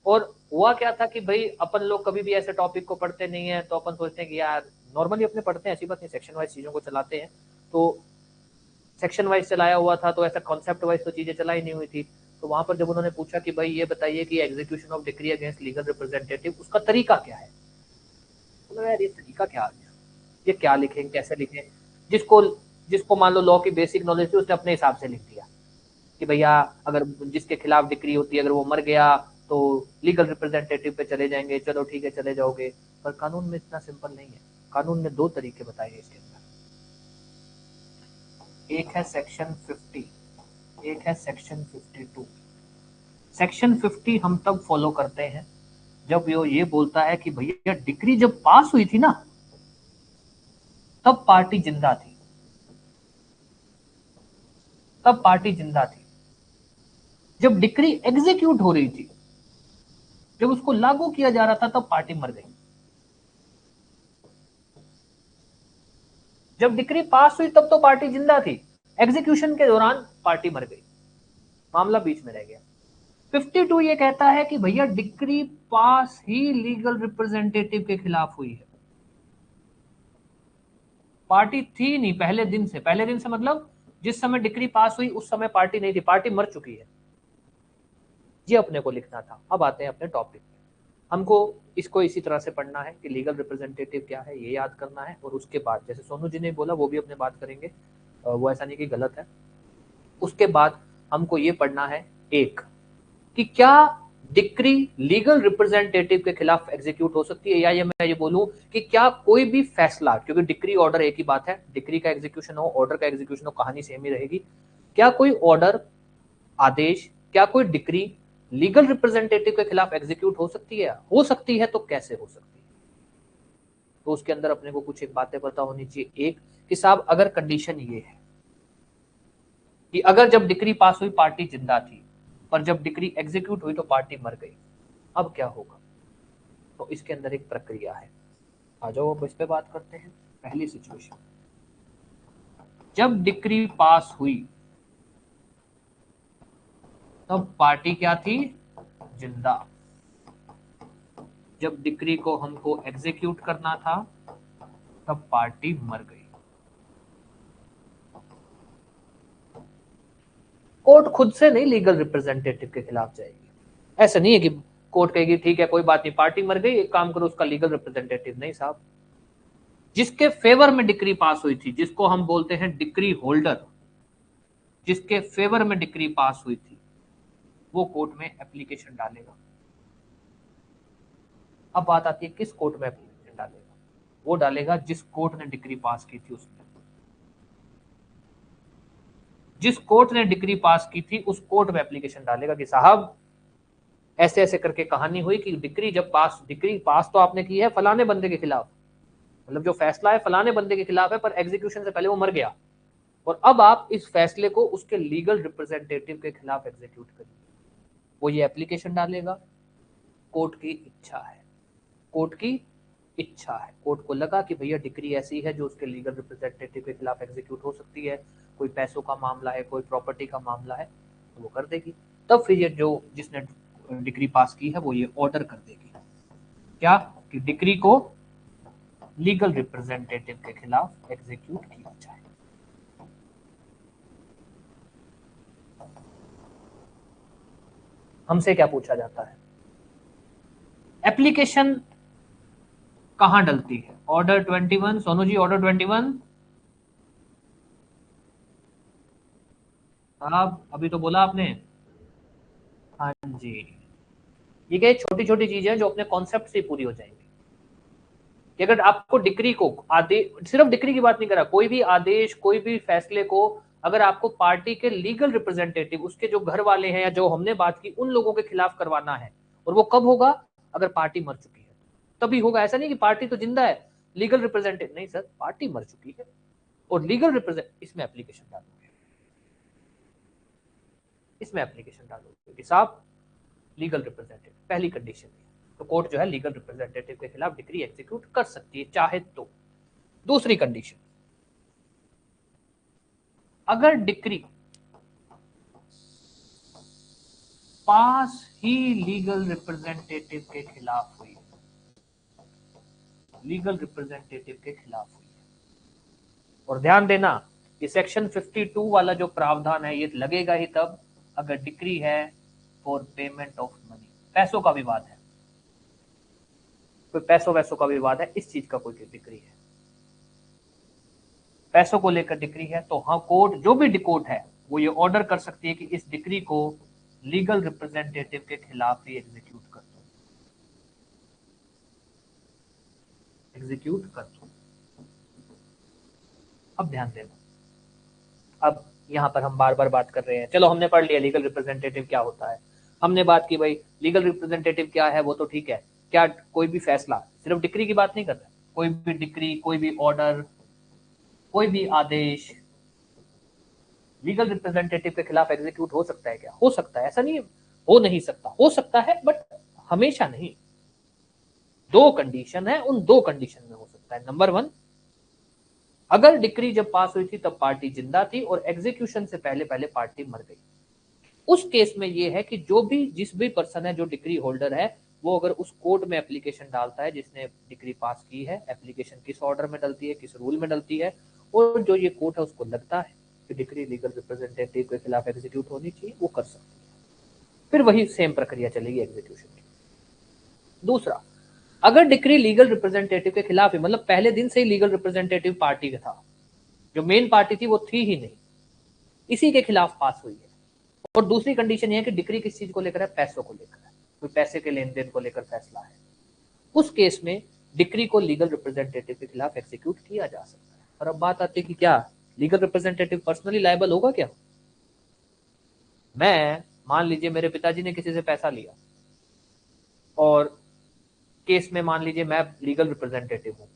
और हुआ क्या था कि भाई अपन लोग कभी भी ऐसे टॉपिक को पढ़ते नहीं है, तो अपन सोचते हैं कि यार नॉर्मली अपने पढ़ते हैं, ऐसी बात नहीं, सेक्शन वाइज चीजों को चलाते हैं, तो सेक्शन वाइज चलाया हुआ था, तो ऐसा कॉन्सेप्ट वाइज तो चीजें चलाई नहीं हुई थी। तो वहां पर जब उन्होंने पूछा कि भाई ये बताइए कि execution of decree against legal representative उसका तरीका क्या है, तो यार ये तरीका क्या आ गया, ये क्या लिखें कैसे लिखें, जिसको जिसको मान लो लॉ की बेसिक नॉलेज थी उसने अपने हिसाब से लिख दिया कि भैया अगर जिसके खिलाफ डिक्री होती है अगर वो मर गया तो लीगल रिप्रेजेंटेटिव पे चले जाएंगे, चलो ठीक है चले जाओगे। पर कानून में इतना सिंपल नहीं है, कानून ने 2 तरीके बताए हैं इसके अंदर, एक है सेक्शन 50, एक है सेक्शन 52। सेक्शन 50 हम तब फॉलो करते हैं जब ये बोलता है कि भैया डिक्री जब पास हुई थी ना, तब पार्टी जिंदा थी, तब पार्टी जिंदा थी। जब डिक्री एग्जीक्यूट हो रही थी, जब उसको लागू किया जा रहा था, तब पार्टी मर गई। जब डिक्री पास हुई तब तो पार्टी जिंदा थी, एग्जीक्यूशन के दौरान पार्टी मर गई, मामला बीच में रह गया। 52 ये कहता है कि भैया डिक्री पास ही लीगल रिप्रेजेंटेटिव के खिलाफ हुई है, पार्टी थी नहीं पहले दिन से। पहले दिन से मतलब जिस समय डिक्री पास हुई उस समय पार्टी नहीं थी, पार्टी मर चुकी है। ये अपने को लिखना था। अब आते हैं अपने टॉपिक पे। हमको इसको इसी तरह से पढ़ना है कि लीगल रिप्रेजेंटेटिव क्या है, ये याद करना है, और उसके बाद जैसे सोनू जी ने बोला वो भी अपने बात करेंगे, वो ऐसा नहीं कि गलत है। उसके बाद हमको ये पढ़ना है एक, कि क्या डिक्री लीगल रिप्रेजेंटेटिव के खिलाफ एग्जीक्यूट हो सकती है, या ये मैं ये बोलूं कि क्या कोई भी फैसला, क्योंकि डिक्री ऑर्डर एक ही बात है, डिक्री का एग्जीक्यूशन हो ऑर्डर का एग्जीक्यूशन हो कहानी सेम ही रहेगी। क्या कोई ऑर्डर, आदेश, क्या कोई डिक्री लीगल रिप्रेजेंटेटिव के खिलाफ एग्जीक्यूट हो सकती है? हो सकती है, तो कैसे हो सकती है? तो उसके अंदर अपने को कुछ एक बातें पता होनी चाहिए। एक कि साहब अगर कंडीशन ये है कि अगर जब डिक्री पास हुई पार्टी जिंदा थी, पर जब डिक्री एग्जीक्यूट हुई तो पार्टी मर गई, अब क्या होगा? तो इसके अंदर एक प्रक्रिया है। आ जाओ अब इस पे बात करते हैं। पहली सिचुएशन, जब डिक्री पास हुई तब पार्टी क्या थी? जिंदा। जब डिक्री को हमको एग्जीक्यूट करना था तब पार्टी मर गई। कोर्ट खुद से नहीं लीगल रिप्रेजेंटेटिव के खिलाफ जाएगी। ऐसा नहीं है कि कोर्ट कहेगी ठीक है कोई बात नहीं, पार्टी मर गई, एक काम करो उसका लीगल रिप्रेजेंटेटिव। नहीं साहब, जिसके फेवर में डिक्री पास हुई थी, जिसको हम बोलते हैं डिक्री होल्डर, जिसके फेवर में डिक्री पास हुई थी, वो कोर्ट में एप्लीकेशन डालेगा। अब बात आती है किस कोर्ट में एप्लीकेशन डालेगा? वो डालेगा जिस कोर्ट ने डिक्री पास की थी उसमें। जिस कोर्ट ने डिक्री पास की थी उस कोर्ट में एप्लीकेशन डालेगा कि साहब ऐसे ऐसे करके कहानी हुई कि डिक्री पास तो आपने की है फलाने बंदे के खिलाफ, मतलब जो फैसला है फलाने बंदे के खिलाफ है, पर एग्जीक्यूशन से पहले वो मर गया, और अब आप इस फैसले को उसके लीगल रिप्रेजेंटेटिव के खिलाफ एग्जीक्यूट करिए। वो ये एप्लीकेशन डालेगा। कोर्ट की इच्छा है, कोर्ट की इच्छा है, कोर्ट को लगा कि भैया डिक्री ऐसी है जो उसके लीगल रिप्रेजेंटेटिव के खिलाफ एग्जीक्यूट हो सकती है, कोई पैसों का मामला है, कोई प्रॉपर्टी का मामला है, तो वो कर देगी। तब फिर ये जो जिसने डिक्री पास की है वो ये ऑर्डर कर देगी क्या, कि डिक्री को लीगल रिप्रेजेंटेटिव के खिलाफ एग्जीक्यूट किया जाए। हमसे क्या पूछा जाता है? एप्लीकेशन कहां डलती है? ऑर्डर 21। सोनू जी ऑर्डर 21 साहब अभी तो बोला आपने। हाँ जी, ये क्या छोटी छोटी चीजें हैं जो अपने कॉन्सेप्ट से पूरी हो जाएंगी। कि अगर आपको डिक्री को आदेश, सिर्फ डिक्री की बात नहीं कर रहा, कोई भी आदेश कोई भी फैसले को अगर आपको पार्टी के लीगल रिप्रेजेंटेटिव, उसके जो घर वाले हैं या जो हमने बात की उन लोगों के खिलाफ करवाना है, और वो कब होगा? अगर पार्टी मर चुकी है तभी होगा। ऐसा नहीं कि पार्टी तो जिंदा है लीगल रिप्रेजेंटेटिव नहीं, सर पार्टी मर चुकी है और लीगल रिप्रेजेंट, इसमें एप्लीकेशन डालोगे, इसमें एप्लीकेशन डालोगे कि साहब लीगल रिप्रेजेंटेटिव, पहली कंडीशन है। तो कोर्ट जो है लीगल रिप्रेजेंटेटिव के खिलाफ डिक्री एग्जीक्यूट कर सकती है चाहे तो। दूसरी कंडीशन, अगर डिक्री पास ही लीगल रिप्रेजेंटेटिव के खिलाफ हुई, लीगल रिप्रेजेंटेटिव के खिलाफ हुई, और ध्यान देना कि सेक्शन 52 वाला जो प्रावधान है ये लगेगा ही तब अगर डिक्री है फॉर पेमेंट ऑफ मनी, पैसों का विवाद है, कोई पैसों वैसों का विवाद है, इस चीज का कोई डिक्री है, पैसों को लेकर डिक्री है, तो हाँ कोर्ट, जो भी कोर्ट है वो ये ऑर्डर कर सकती है कि इस डिक्री को लीगल रिप्रेजेंटेटिव के खिलाफ ही एग्जीक्यूट कर दो, एग्जीक्यूट कर दो। अब ध्यान देना, अब यहां पर हम बार बार बात कर रहे हैं, चलो हमने पढ़ लिया लीगल रिप्रेजेंटेटिव क्या होता है, हमने बात की भाई लीगल रिप्रेजेंटेटिव क्या है, वो तो ठीक है। क्या कोई भी फैसला, सिर्फ डिक्री की बात नहीं कर रहे, कोई भी डिक्री कोई भी ऑर्डर कोई भी आदेश लीगल रिप्रेजेंटेटिव के खिलाफ एग्जीक्यूट हो सकता है क्या? हो सकता है, ऐसा नहीं हो नहीं सकता, हो सकता है बट हमेशा नहीं। दो कंडीशन है, उन दो कंडीशन में हो सकता है। नंबर 1, अगर डिक्री जब पास हुई थी तब पार्टी जिंदा थी और एग्जीक्यूशन से पहले पहले पार्टी मर गई। उस केस में ये है कि जो भी जिस भी पर्सन है जो डिक्री होल्डर है, वो अगर उस कोर्ट में एप्लीकेशन डालता है जिसने डिक्री पास की है, एप्लीकेशन किस ऑर्डर में डलती है, किस रूल में डलती है, और जो ये कोर्ट है उसको लगता है कि डिक्री लीगल रिप्रेजेंटेटिव के खिलाफ एग्जीक्यूट होनी चाहिए, वो कर सकती है। फिर वही सेम प्रक्रिया चलेगी एग्जीक्यूशन की। दूसरा, अगर डिक्री लीगल रिप्रेजेंटेटिव के खिलाफ है, मतलब पहले दिन से ही लीगल रिप्रेजेंटेटिव पार्टी का था, जो मेन पार्टी थी वो थी ही नहीं, इसी के खिलाफ पास हुई है। और दूसरी कंडीशन ये है कि डिक्री किस चीज को लेकर है? पैसों को लेकर है, कोई पैसे के लेन देन को लेकर फैसला है। उस केस में डिक्री को लीगल रिप्रेजेंटेटिव के खिलाफ एग्जीक्यूट किया जा सकता है। और अब बात आती है कि क्या लीगल रिप्रेजेंटेटिव पर्सनली लायबल होगा क्या? मैं मान लीजिए मेरे पिताजी ने किसी से पैसा लिया और केस में मान लीजिए मैं लीगल रिप्रेजेंटेटिव हूँ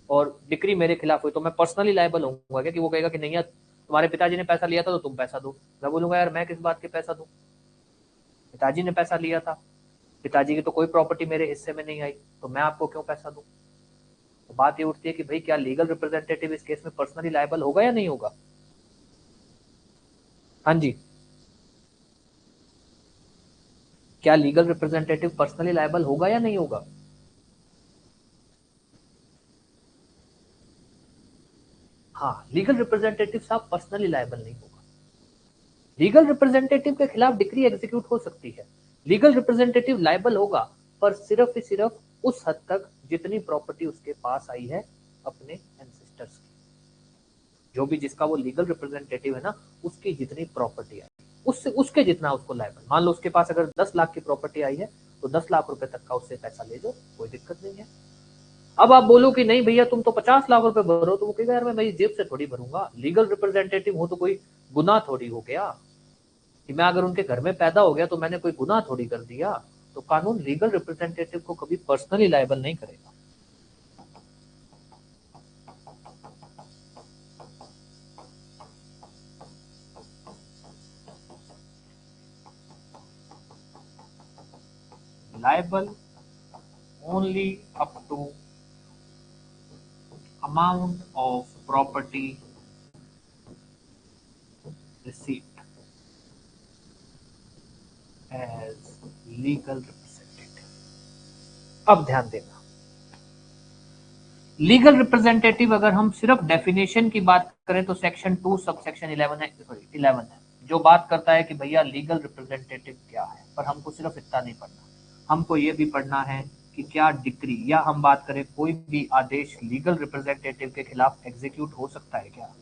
और डिक्री मेरे खिलाफ हुई, तो मैं पर्सनली लायबल होऊंगा क्या? कि वो कहेगा कि नहीं यार तुम्हारे पिताजी ने पैसा लिया था तो तुम पैसा दो। मैं बोलूंगा यार मैं किस बात के पैसा दूं, पिताजी ने पैसा लिया था, पिताजी की तो कोई प्रॉपर्टी मेरे हिस्से में नहीं आई, तो मैं आपको क्यों पैसा दूं? तो बात ये उठती है कि भाई क्या लीगल रिप्रेजेंटेटिव इस केस में पर्सनली लायबल होगा या नहीं होगा? हाँ जी, क्या लीगल रिप्रेजेंटेटिव पर्सनली लायबल होगा या नहीं होगा? हाँ, लीगल रिप्रेजेंटेटिव साहब पर्सनली लायबल नहीं होगा। लीगल रिप्रेजेंटेटिव के खिलाफ डिक्री एग्जीक्यूट हो सकती है, लीगल रिप्रेजेंटेटिव लायबल होगा, पर सिर्फ ही सिर्फ उस हद तक जितनी प्रॉपर्टी उसके पास आई है अपने एंसेस्टर्स की। जो भी जिसका वो लीगल रिप्रेजेंटेटिव है ना, उसकी जितनी प्रॉपर्टी आई, उससे उसके जितना उसको लायबल। मान लो उसके पास अगर 10 लाख की प्रॉपर्टी आई है, तो 10 लाख रुपए तक का उससे पैसा ले जाओ, कोई दिक्कत नहीं है। अब आप बोलो कि नहीं भैया तुम तो 50 लाख रुपए भरो, तो वो कहेगा यार मैं मेरी जेब से थोड़ी भरूंगा, लीगल रिप्रेजेंटेटिव हूं तो कोई गुनाह थोड़ी हो गया कि मैं अगर उनके घर में पैदा हो गया तो मैंने कोई गुनाह थोड़ी कर दिया। तो कानून लीगल रिप्रेजेंटेटिव को कभी पर्सनली लायबल नहीं करेगा। Liable only up to amount of property received as legal representative। अब ध्यान देना, लीगल रिप्रेजेंटेटिव अगर हम सिर्फ डेफिनेशन की बात करें तो सेक्शन 2 सब सेक्शन 11 है, सॉरी 11 है, जो बात करता है कि भैया लीगल रिप्रेजेंटेटिव क्या है। पर हमको सिर्फ इतना नहीं पढ़ना, हमको ये भी पढ़ना है कि क्या डिक्री या हम बात करें कोई भी आदेश लीगल रिप्रेजेंटेटिव के खिलाफ एग्जीक्यूट हो सकता है क्या?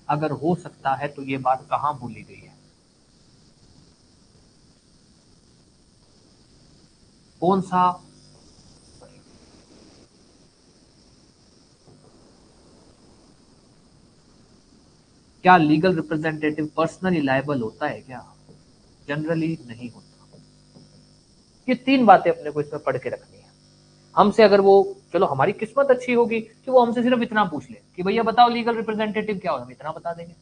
अगर हो सकता है तो ये बात कहाँ भूली गई है? कौन सा? क्या लीगल रिप्रेजेंटेटिव पर्सनली लायबल होता है क्या? जनरली नहीं होता। ये तीन बातें अपने को इसमें पढ़ के रखनी है। हमसे अगर वो, चलो हमारी किस्मत अच्छी होगी कि वो हमसे सिर्फ इतना पूछ ले कि भैया बताओ लीगल रिप्रेजेंटेटिव क्या हो, हम इतना बता देंगे।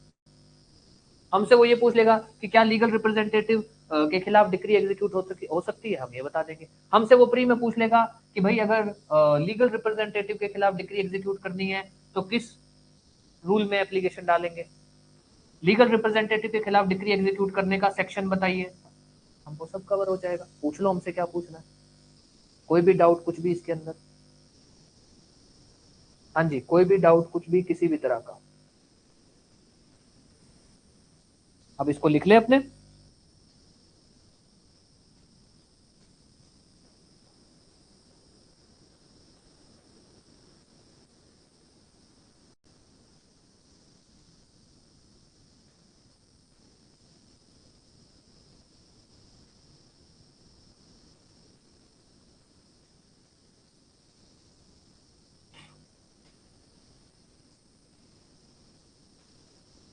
हमसे वो ये पूछ लेगा कि क्या लीगल रिप्रेजेंटेटिव के खिलाफ डिक्री एग्जीक्यूट हो सकती है, हम ये बता देंगे। हमसे वो प्री में पूछ लेगा कि भाई अगर लीगल रिप्रेजेंटेटिव के खिलाफ डिक्री एग्जीक्यूट करनी है तो किस रूल में एप्लीकेशन डालेंगे, लीगल रिप्रेजेंटेटिव के खिलाफ डिक्री एग्जीक्यूट करने का सेक्शन बताइए, हमको सब कवर हो जाएगा। पूछ लो हमसे क्या पूछना है, कोई भी डाउट कुछ भी इसके अंदर? हाँ जी, कोई भी डाउट कुछ भी किसी भी तरह का? अब इसको लिख ले अपने।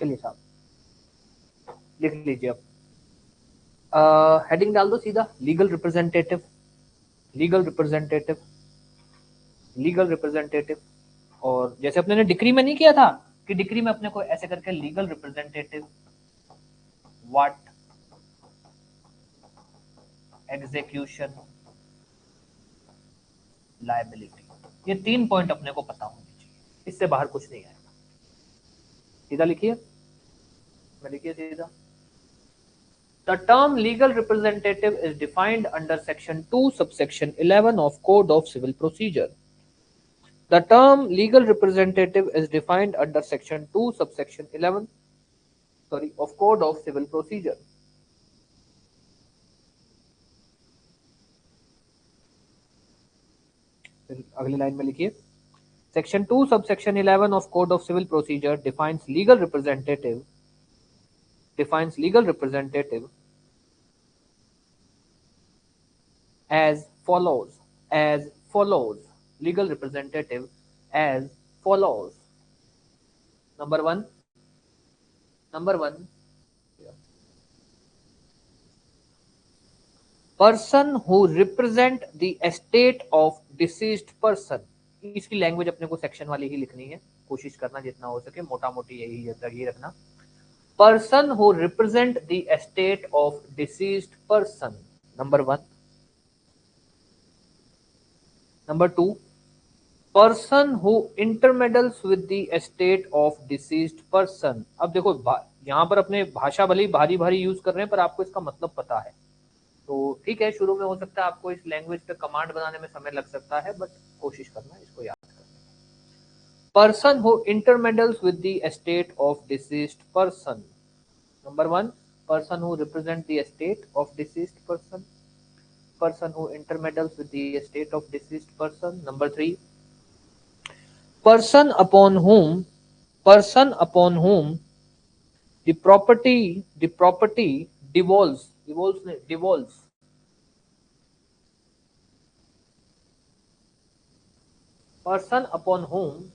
चलिए साहब लिख लीजिए अब। हेडिंग डाल दो सीधा, legal representative, legal representative, legal representative. और जैसे अपने ने डिक्री में नहीं किया था कि डिक्री में अपने को ऐसे करके legal representative, what, execution, liability, ये 3 पॉइंट अपने को पता होने चाहिए, इससे बाहर कुछ नहीं आएगा। सीधा लिखिए, मैं लिखिए सीधा। The term legal representative is defined under section 2 subsection 11 of Code of Civil Procedure. The term legal representative is defined under section 2 subsection 11 of Code of Civil Procedure. फिर अगली लाइन में लिखिए, Section 2 subsection 11 of Code of Civil Procedure defines legal representative as follows, legal representative as follows. Number one, person who represent the estate of deceased person. इसकी language अपने को section वाली ही लिखनी है, कोशिश करना जितना हो सके, मोटा मोटी यही रखना। Person who represent the estate of deceased person, number one. Number two, person who intermeddles with the estate of deceased person. अब देखो यहाँ पर अपने भाषा भले ही भारी भारी यूज कर रहे हैं, पर आपको इसका मतलब पता है, तो ठीक है। शुरू में हो सकता है आपको इस लैंग्वेज पे कमांड बनाने में समय लग सकता है, बट कोशिश करना इसको याद करने की। Person who intermeddles with the estate of deceased person, number one, person who represent the estate of deceased person, person who intermeddles with the estate of deceased person. Number three, person upon whom the property devolves, person upon whom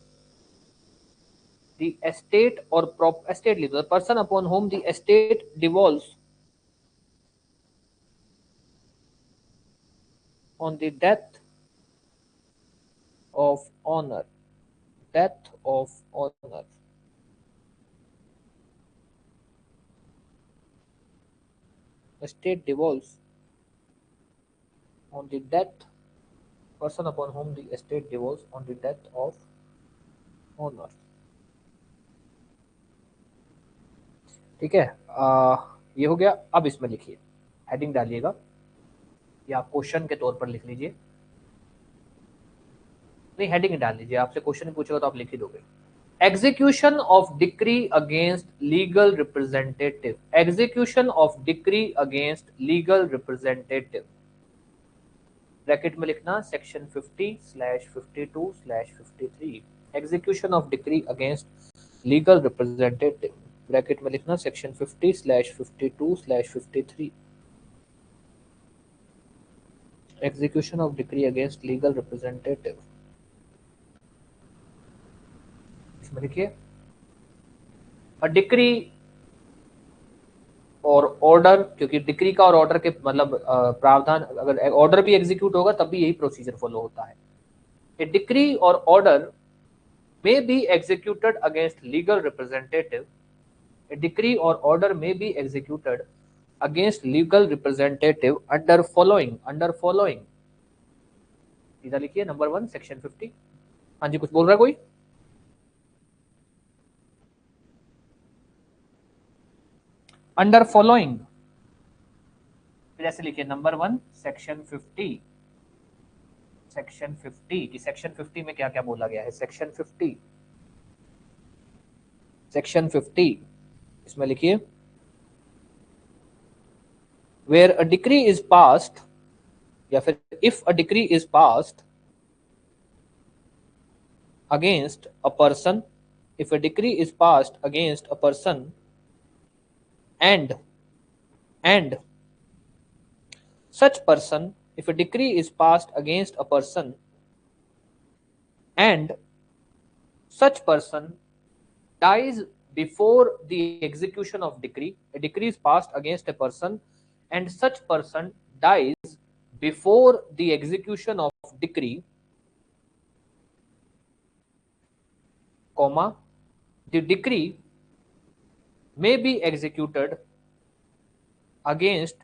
the estate or estate leaves, the person upon whom the estate devolves on the death of owner, estate devolves on the death, person upon whom the estate devolves on the death of owner। ठीक है, ये हो गया। अब इसमें लिखिए, heading डालिएगा या क्वेश्चन के तौर पर लिख लीजिए, नहीं हेडिंग डाल लीजिए, आपसे क्वेश्चन पूछेगा तो आप लिख ही दोगे। Execution of decree against legal representative, execution of decree against legal representative, bracket में लिखना section 50/52/53, execution of decree against legal representative, bracket में लिखना section 50/52/53, execution of decree against legal representative। इसमें लिखिए, अ डिक्री और ऑर्डर, क्योंकि डिक्री का और ऑर्डर के मतलब प्रावधान, अगर ऑर्डर भी एग्जीक्यूट होगा तब भी यही प्रोसीजर फॉलो होता है। ए डिक्री और order may be executed against legal representative, a decree or order may be executed against legal representative under following, सीधा लिखिए, नंबर वन सेक्शन 50। हाँ जी, कुछ बोल रहा है कोई? अंडर फॉलोइंग, फिर ऐसे लिखिए, नंबर वन सेक्शन 50 की सेक्शन 50 में क्या क्या बोला गया है। सेक्शन 50 इसमें लिखिए, where a decree is passed, या फिर if a decree is passed against a person, if a decree is passed against a person and such person, if a decree is passed against a person and such person dies before the execution of decree, a decree is passed against a person and such person dies before the execution of decree, comma, the decree may be executed against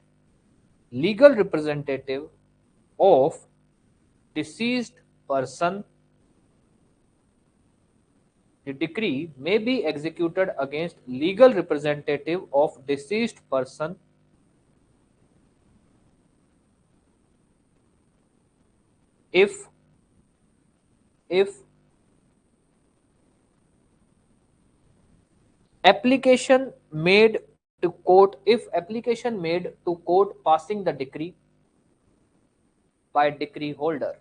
legal representative of deceased person. The decree may be executed against legal representative of deceased person if application made to court passing the decree by decree holder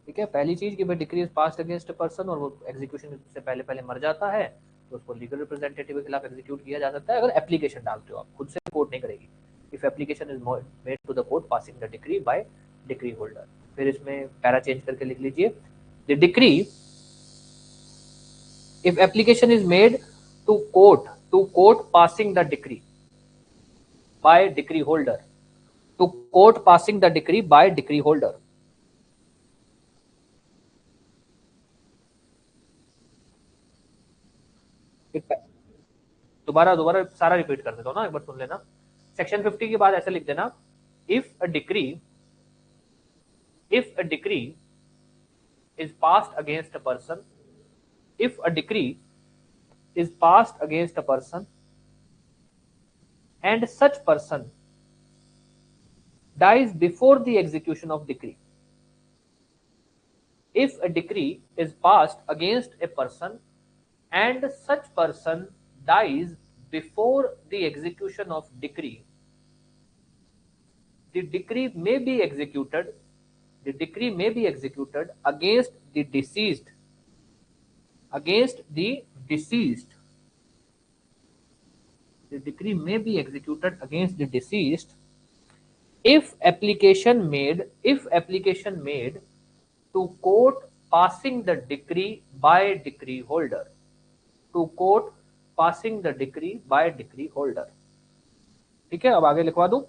ठीक है। पहली चीज कि भाई decree is passed against a person और वो execution से पहले पहले मर जाता है तो उसको लीगल रिप्रेजेंटेटिव के खिलाफ एग्जीक्यूट किया जा सकता है अगर एप्लीकेशन डालते हो आप, खुद से कोर्ट नहीं करेगी। If application is made to the court passing the decree by decree holder. फिर इसमें पैरा चेंज करके लिख लीजिए, the decree if application is made to court passing the decree by decree holder, to court passing the decree by decree holder. दोबारा सारा repeat कर देता हूं ना, एक बार सुन लेना। सेक्शन 50 के बाद ऐसे लिख देना, if a decree is passed against a person, if a decree is passed against a person and such person dies before the execution of decree, if a decree is passed against a person and such person dies before the execution of decree, the decree may be executed against the deceased the decree may be executed against the deceased if application made to court passing the decree by decree holder, ठीक है। अब आगे लिखवा दूं,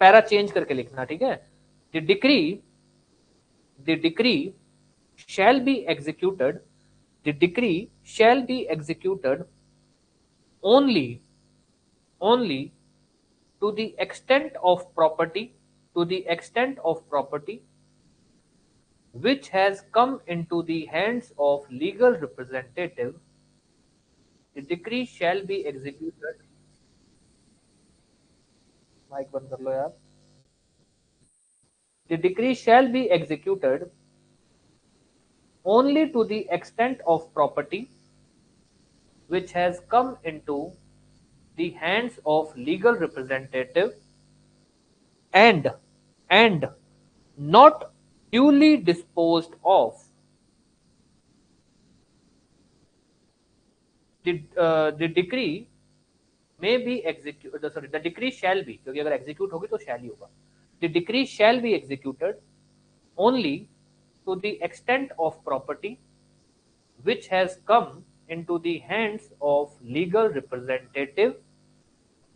para change करके लिखना, ठीक है। The decree shall be executed only to the extent of property which has come into the hands of legal representative. The decree shall be executed, mic बंद कर लो यार। The decree shall be executed only to the extent of property which has come into the hands of legal representative and not duly disposed of. The decree may be executed, sorry, the decree shall be, क्योंकि अगर execute होगी तो shall ही होगा। The decree shall be executed only to the extent of property which has come into the hands of legal representative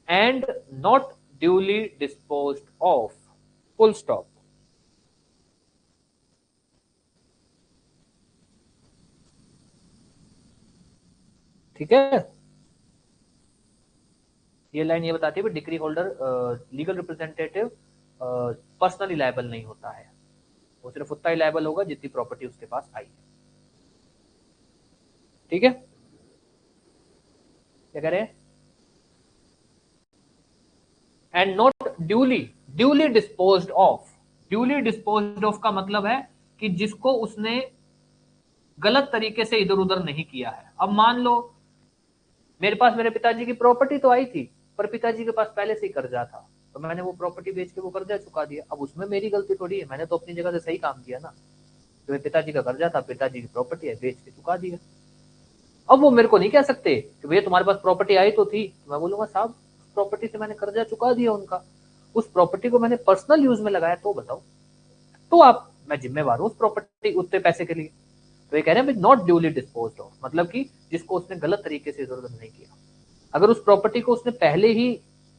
and not duly disposed of, full stop। ठीक है, ये line ये बताती है decree holder legal representative personally liable नहीं होता है, वो सिर्फ उतना ही लायबल होगा जितनी प्रॉपर्टी उसके पास आई है। ठीक है, क्या कह रहे हैं, and not duly disposed of. Duly disposed of का मतलब है कि जिसको उसने गलत तरीके से इधर उधर नहीं किया है। अब मान लो मेरे पास मेरे पिताजी की प्रॉपर्टी तो आई थी, पर पिताजी के पास पहले से ही कर्जा था, तो मैंने वो प्रॉपर्टी बेच के वो कर्जा चुका दिया। अब उसमें मेरी गलती थोड़ी है, मैंने तो अपनी जगह से सही काम किया ना। तो पिताजी का कर्जा था, पिताजी की प्रॉपर्टी है, बेच के चुका दिया। अब वो मेरे को नहीं कह सकते कि भैया तुम्हारे पास प्रॉपर्टी आई तो थी, तो मैं बोलूंगा साहब प्रॉपर्टी से मैंने कर्जा चुका दिया उनका, उस प्रॉपर्टी को मैंने पर्सनल यूज में लगाया, तो बताओ, तो आप, मैं जिम्मेवार हूं उस प्रॉपर्टी उतने पैसे के लिए। तो ये कह रहे हैं नॉट ड्यूली डिस्पोज्ड ऑफ, मतलब कि जिसको उसने गलत तरीके से इधर उधर नहीं किया। अगर उस प्रॉपर्टी को उसने पहले ही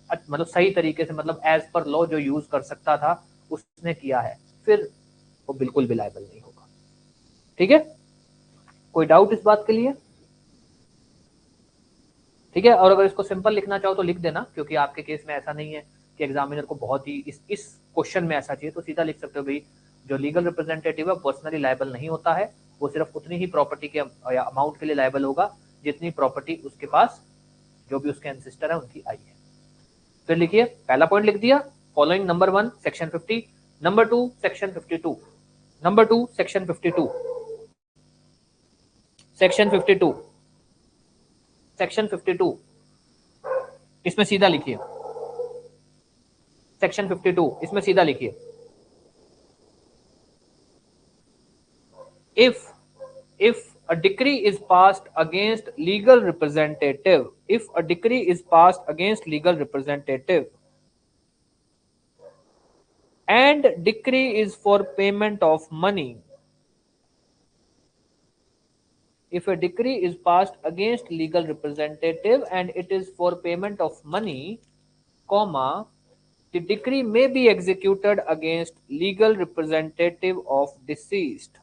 मतलब सही तरीके से, मतलब एज पर लॉ जो यूज कर सकता था उसने किया है, फिर वो बिल्कुल भी लायबल नहीं होगा। ठीक है, कोई डाउट इस बात के लिए? ठीक है, और अगर इसको सिंपल लिखना चाहो तो लिख देना, क्योंकि आपके केस में ऐसा नहीं है कि एग्जामिनर को बहुत ही इस क्वेश्चन में ऐसा चाहिए, तो सीधा लिख सकते हो भाई जो लीगल रिप्रेजेंटेटिव है पर्सनली लायबल नहीं होता है, वो सिर्फ उतनी ही प्रॉपर्टी के अमाउंट के लिए लायबल होगा जितनी प्रॉपर्टी उसके पास जो भी उसके एंसेस्टर है उनकी आई है। फिर लिखिए, पहला पॉइंट लिख दिया, following number 1 section 50, number 2 section 52, number 2 section 52, section 52, section 52, इसमें सीधा लिखिए, सेक्शन 52 इसमें सीधा लिखिए, if a decree is passed against legal representative, if a decree is passed against legal representative and decree is for payment of money, if a decree is passed against legal representative and it is for payment of money, comma, the decree may be executed against legal representative of deceased.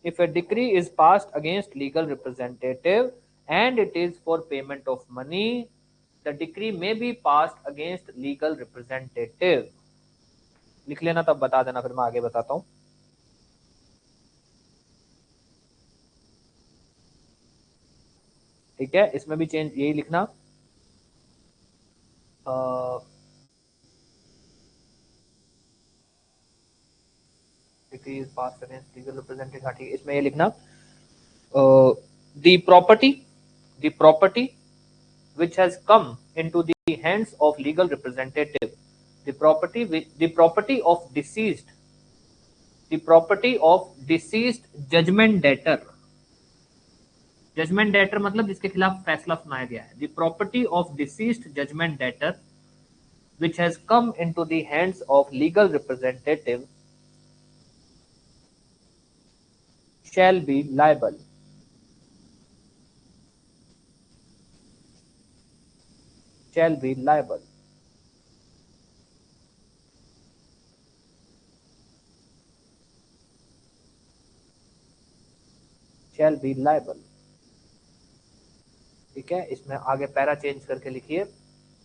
If a decree is passed against legal representative and it is for payment of money, the decree may be passed against legal representative. लिख लेना, तब बता देना, फिर मैं आगे बताता हूं। ठीक है, इसमें भी चेंज यही लिखना, decree is passed against legal representative, हाँ ठीक है, इसमें ये लिखना, the property which has come into the hands of legal representative, the property of deceased, the property of deceased judgment debtor, judgment debtor मतलब जिसके खिलाफ फैसला सुनाया गया है, the property of deceased judgment debtor which has come into the hands of legal representative shall be liable, shall be liable, shall be liable। ठीक है, इसमें आगे पैरा चेंज करके लिखिए,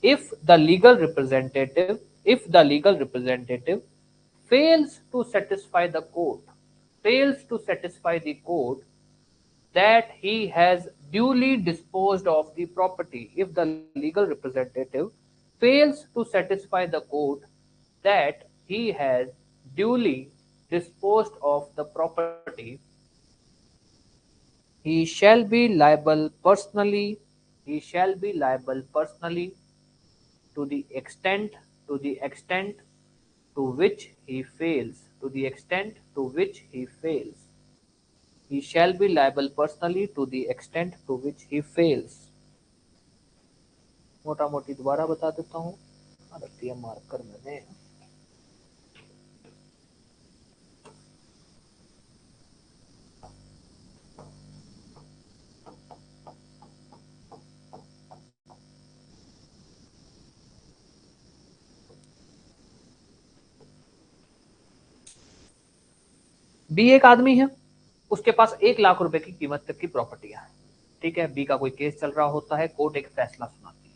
if the legal representative, if the legal representative fails to satisfy the court, fails to satisfy the court that he has duly disposed of the property, if the legal representative fails to satisfy the court that he has duly disposed of the property, he shall be liable personally, he shall be liable personally to the extent, to the extent to which he fails, to the extent to which he fails, he shall be liable personally to the extent to which he fails। मोटा मोटी दोबारा बता देता हूँ, रखती है marker मैंने, B एक आदमी है, उसके पास 1 लाख रुपए की कीमत तक की प्रॉपर्टियां है। ठीक है, बी का कोई केस चल रहा होता है, कोर्ट एक फैसला सुनाती है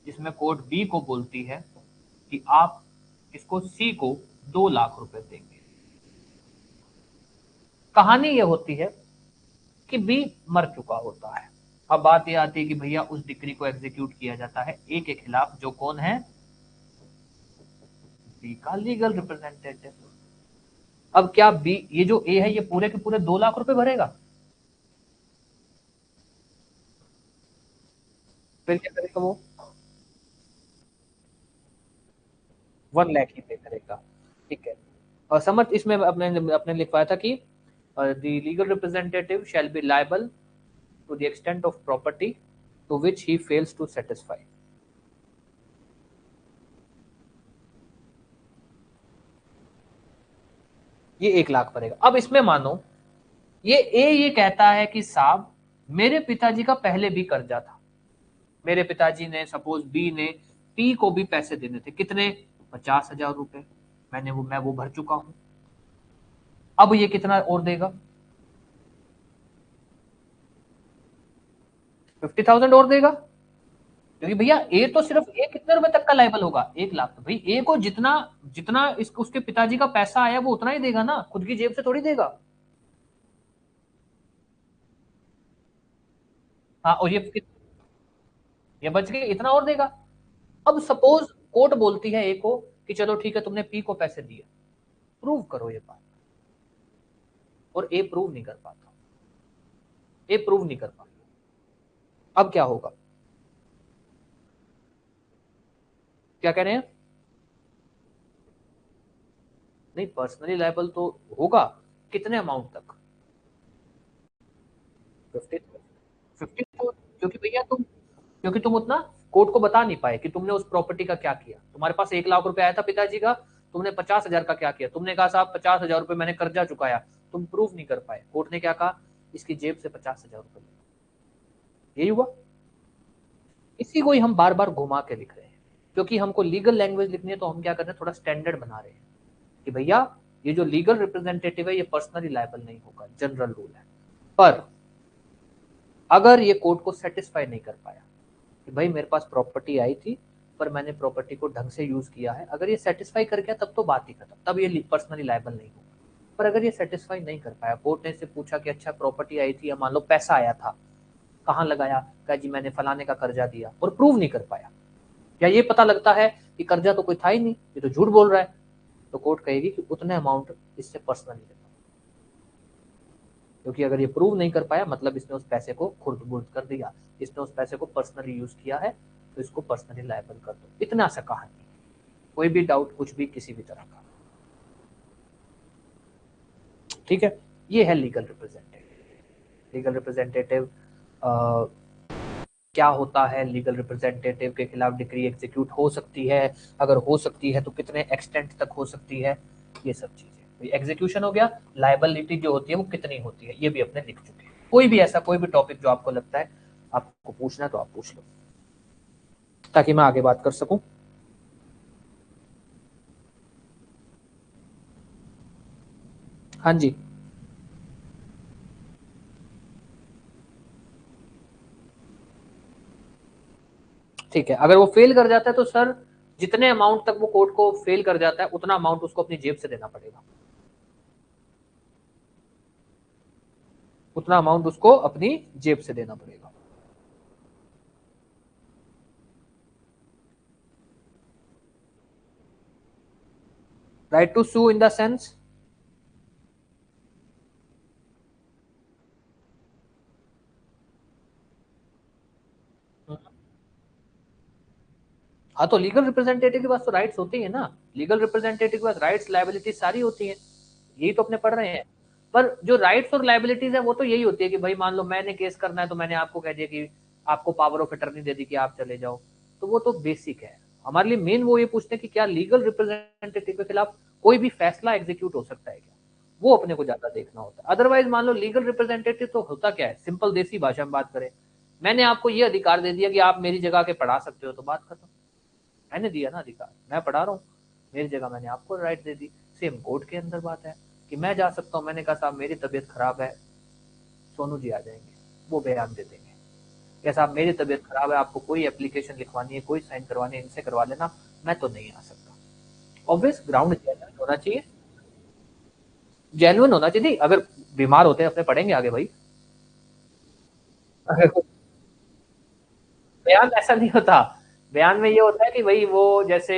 जिसमें कोर्ट बी को बोलती है कि आप इसको सी को 2 लाख रुपए देंगे। कहानी यह होती है कि बी मर चुका होता है। अब बात यह आती है कि भैया उस डिक्री को एग्जीक्यूट किया जाता है ए के खिलाफ, जो कौन है, बी का लीगल रिप्रेजेंटेटिव। अब क्या बी, ये जो ए है, ये पूरे के पूरे 2 लाख रुपए भरेगा? फिर क्या करेगा वो? 1 लाख ही पे करेगा। ठीक है, और समझ, इसमें अपने अपने लिखवाया था कि the legal representative shall be liable to the extent of property to which he fails to satisfy. ये 1 लाख पड़ेगा। अब इसमें मानो ये ए ये कहता है कि साहब मेरे पिताजी का पहले भी कर्जा था, मेरे पिताजी ने सपोज बी ने पी को भी पैसे देने थे, कितने 50,000 रुपए, मैं वो भर चुका हूं। अब ये कितना और देगा, 50,000 और देगा, क्योंकि भैया ए तो सिर्फ ए कितने रुपए तक का लायबल होगा, 1 लाख। तो भाई ए को जितना जितना उसके पिताजी का पैसा आया वो उतना ही देगा ना, खुद की जेब से थोड़ी देगा। हाँ, और ये बच गए, इतना और देगा। अब सपोज कोर्ट बोलती है ए को कि चलो ठीक है तुमने पी को पैसे दिए, प्रूव करो ये बात, और ए प्रूव नहीं कर पाता, ए प्रूव नहीं कर पाता। अब क्या होगा, क्या कह रहे हैं? नहीं, पर्सनली लायबल तो होगा, कितने अमाउंट तक? 50, 50, क्योंकि भैया तुम उतना कोर्ट को बता नहीं पाए कि तुमने उस प्रॉपर्टी का क्या किया। तुम्हारे पास 1 लाख रुपए आया था पिताजी का, तुमने 50,000 का क्या किया? तुमने कहा साहब 50,000 रुपए मैंने कर्जा चुकाया, तुम प्रूफ नहीं कर पाए। कोर्ट ने क्या कहा, इसकी जेब से 50,000 रुपए। यही हुआ। इसी को ही हम बार बार घुमा के लिख रहे हैं, क्योंकि हमको लीगल लैंग्वेज लिखनी है, तो हम क्या कर रहे हैं, थोड़ा स्टैंडर्ड बना रहे हैं कि भैया ये जो लीगल रिप्रेजेंटेटिव है ये पर्सनली लायबल नहीं होगा, जनरल रूल है। पर अगर ये कोर्ट को सेटिस्फाई नहीं कर पाया कि भाई मेरे पास प्रॉपर्टी आई थी पर मैंने प्रॉपर्टी को ढंग से यूज किया है, अगर ये सेटिस्फाई कर गया तब तो बात ही खत्म, तब ये पर्सनली लायबल नहीं होगा। पर अगर ये सेटिस्फाई नहीं कर पाया, कोर्ट ने इससे पूछा कि अच्छा प्रॉपर्टी आई थी या मान लो पैसा आया था, कहाँ लगाया, कहा जी मैंने फलाने का कर्जा दिया, और प्रूव नहीं कर पाया, या ये पता लगता है कि कर्जा तो कोई था ही नहीं, ये तो झूठ बोल रहा है, तो कोर्ट कहेगी कि उतने अमाउंट इससे पर्सनली लेना, क्योंकि अगर ये प्रूव नहीं कर पाया मतलब इसने उस पैसे को खुर्द बुर्द कर दिया, इसने उस पैसे को पर्सनली यूज किया है, तो इसको पर्सनली लायबल कर दो। इतना सा कहानी, कोई भी डाउट कुछ भी किसी भी तरह का, ठीक है। ये है लीगल रिप्रेजेंटेटिव। लीगल रिप्रेजेंटेटिव क्या होता है, लीगल रिप्रेजेंटेटिव के खिलाफ डिक्री एग्जीक्यूट हो सकती है, अगर हो सकती है तो कितने एक्सटेंट तक हो सकती है, ये सब चीजें। एग्जीक्यूशन हो गया, लायबिलिटी जो होती है वो कितनी होती है, ये भी अपने लिख चुके हैं। कोई भी ऐसा कोई भी टॉपिक जो आपको लगता है आपको पूछना तो आप पूछ लो, ताकि मैं आगे बात कर सकूं। हाँ जी, ठीक है। अगर वो फेल कर जाता है तो सर जितने अमाउंट तक वो कोर्ट को फेल कर जाता है उतना अमाउंट उसको अपनी जेब से देना पड़ेगा, उतना अमाउंट उसको अपनी जेब से देना पड़ेगा। Right to sue in the sense, हाँ, तो लीगल रिप्रेजेंटेटिव के पास तो राइट्स होती है ना, लीगल रिप्रेजेंटेटिव के पास राइट्स लायबिलिटी सारी होती है, यही तो अपने पढ़ रहे हैं। पर जो राइट्स और लायबिलिटीज है वो तो यही होती है कि भाई मान लो मैंने केस करना है तो मैंने आपको कह दिया कि आपको पावर ऑफ अटर्नी दे दी कि आप चले जाओ, तो वो तो बेसिक है। हमारे लिए मेन वो ये पूछते हैं कि क्या लीगल रिप्रेजेंटेटिव के खिलाफ कोई भी फैसला एग्जीक्यूट हो सकता है क्या, वो अपने को ज्यादा देखना होता है। अदरवाइज मान लो लीगल रिप्रेजेंटेटिव तो होता क्या है, सिंपल देसी भाषा में बात करें, मैंने आपको ये अधिकार दे दिया कि आप मेरी जगह के पढ़ा सकते हो, तो बात खत्म। मैंने दिया ना अधिकार, मैं पढ़ा रहा हूँ, मेरी जगह मैंने आपको right they the. Same court के अंदर बात है कि मैं जा सकता हूँ, मैंने कहा साहब मेरी तबीयत खराब है, सोनू जी आ जाएंगे, वो बयान दे देंगे, या साहब मेरी तबीयत खराब है, आपको कोई एप्लीकेशन लिखवानी है, कोई साइन करवानी है, इनसे करवा लेना, मैं तो नहीं आ सकता। ऑब्वियस ग्राउंड जेन्युइन होना चाहिए, जेन्युइन होना चाहिए। नहीं, अगर बीमार होते हैं अपने पढ़ेंगे आगे भाई। बयान ऐसा नहीं होता, बयान में ये होता है कि भाई वो जैसे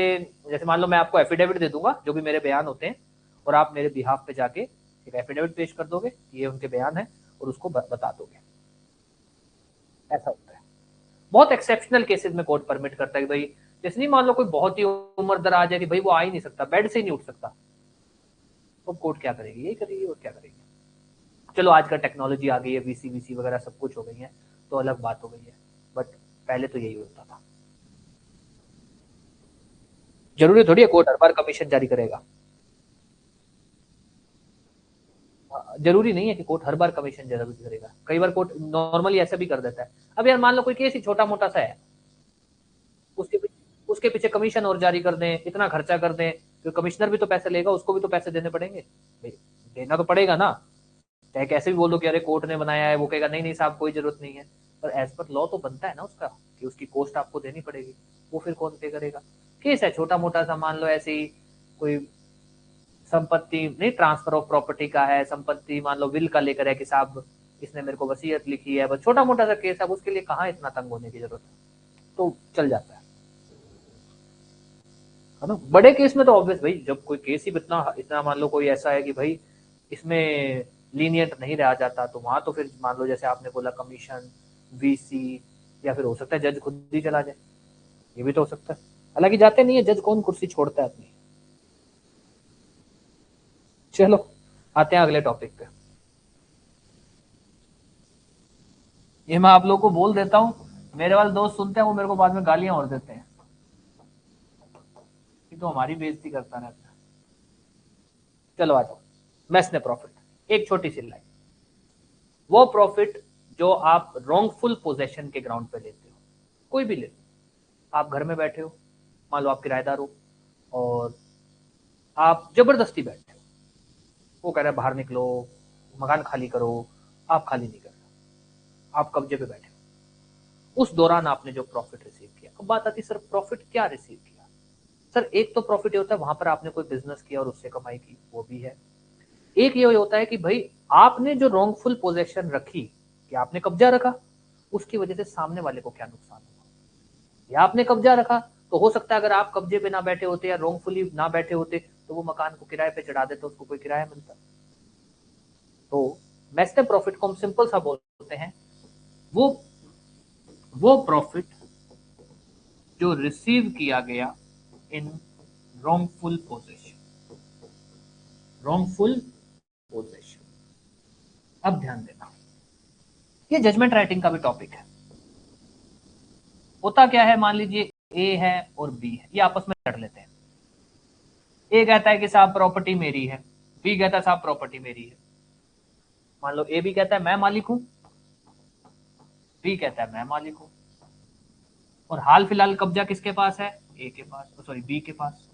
जैसे मान लो मैं आपको एफिडेविट दे दूंगा जो भी मेरे बयान होते हैं, और आप मेरे बिहाफ पे जाके एक एफिडेविट पेश कर दोगे, ये उनके बयान है, और उसको बता दोगे। ऐसा होता है, बहुत एक्सेप्शनल केसेस में कोर्ट परमिट करता है कि भाई जैसे नहीं मान लो कोई बहुत ही उम्र दराज है कि भाई वो आ ही नहीं सकता, बेड से ही नहीं उठ सकता, तो कोर्ट क्या करेगी, यही करेगी और क्या करेगी। चलो आज का टेक्नोलॉजी आ गई है, वीसी वीसी वगैरह सब कुछ हो गई है, तो अलग बात हो गई है, बट पहले तो यही होता था। जरूरी थोड़ी है कोर्ट हर बार कमीशन जारी करेगा। जरूरी नहीं है कि कोर्ट हर बार कमीशन जरूर करेगा, कई बार कोर्ट नॉर्मली ऐसा भी कर देता है। अब यार मान लो कोई केस ही छोटा मोटा सा है, उसके पीछे कमीशन और जारी कर दें, इतना खर्चा कर दें, तो कमिश्नर भी तो पैसे लेगा, उसको भी तो पैसे देने पड़ेंगे भाई, देना तो पड़ेगा ना। चाहे कैसे भी बोल दो कि अरे कोर्ट ने बनाया है, वो कहेगा नहीं नहीं साहब कोई जरूरत नहीं है, पर एज पर लॉ तो बनता है ना उसका कि उसकी कॉस्ट आपको देनी पड़ेगी, वो फिर कौन पे करेगा। केस है छोटा मोटा सा, मान लो ऐसे ही कोई संपत्ति नहीं, ट्रांसफर ऑफ प्रॉपर्टी का है, संपत्ति मान लो विल का लेकर है कि साहब इसने मेरे को वसीयत लिखी है, बस छोटा मोटा सा केस है, उसके लिए कहाँ इतना तंग होने की जरूरत है, तो चल जाता है ना। बड़े केस में तो ऑब्वियस भाई, जब कोई केस ही इतना इतना मान लो कोई ऐसा है कि भाई इसमें लीनियंट नहीं रहा जाता, तो वहां तो फिर मान लो जैसे आपने बोला कमीशन, वीसी, या फिर हो सकता है जज खुद ही चला जाए, ये भी तो हो सकता है। हालांकि जाते नहीं है जज, कौन कुर्सी छोड़ता है अपनी। चलो आते हैं अगले टॉपिक पे। ये मैं आप लोगों को बोल देता हूँ, मेरे वाले दोस्त सुनते हैं वो मेरे को बाद में गालियां और देते हैं कि तो हमारी बेइज्जती करता रहता है। चलो आ जाओ, मैसने प्रॉफिट, एक छोटी सी लाइन। वो प्रॉफिट जो आप रॉन्गफुल पोजेशन के ग्राउंड पे लेते हो, कोई भी ले लो, आप घर में बैठे हो, मान लो आप किराएदार हो और आप जबरदस्ती बैठे हो, वो कह रहा है बाहर निकलो, मकान खाली करो, आप खाली नहीं कर रहे, आप कब्जे पे बैठे हो, उस दौरान आपने जो प्रॉफिट रिसीव किया। अब बात आती है सर प्रॉफिट क्या रिसीव किया। सर एक तो प्रॉफिट ये होता है वहां पर आपने कोई बिजनेस किया और उससे कमाई की, वो भी है। एक ये होता है कि भाई आपने जो रॉन्गफुल पोजेशन रखी, कि आपने कब्जा रखा, उसकी वजह से सामने वाले को क्या नुकसान हुआ, या आपने कब्जा रखा तो हो सकता है अगर आप कब्जे पे ना बैठे होते या रॉन्गफुली ना बैठे होते तो वो मकान को किराए पे चढ़ा देते, उसको कोई किराया मिलता। तो मैक्सिमम प्रॉफिट को हम सिंपल सा बोलते हैं, वो वो प्रॉफिट जो रिसीव किया गया इन रॉन्गफुल पोजेशन, रॉन्गफुल पोजेशन। अब ध्यान देना, ये जजमेंट राइटिंग का भी टॉपिक है। होता क्या है, मान लीजिए ए है और बी है, ये आपस में लड़ लेते हैं। ए कहता है कि साहब प्रॉपर्टी मेरी है, बी कहता है साहब प्रॉपर्टी मेरी है। मान लो ए भी कहता है मैं मालिक हूं, बी कहता है मैं मालिक हूं, और हाल फिलहाल कब्जा किसके पास है, ए के पास, सॉरी बी के पास,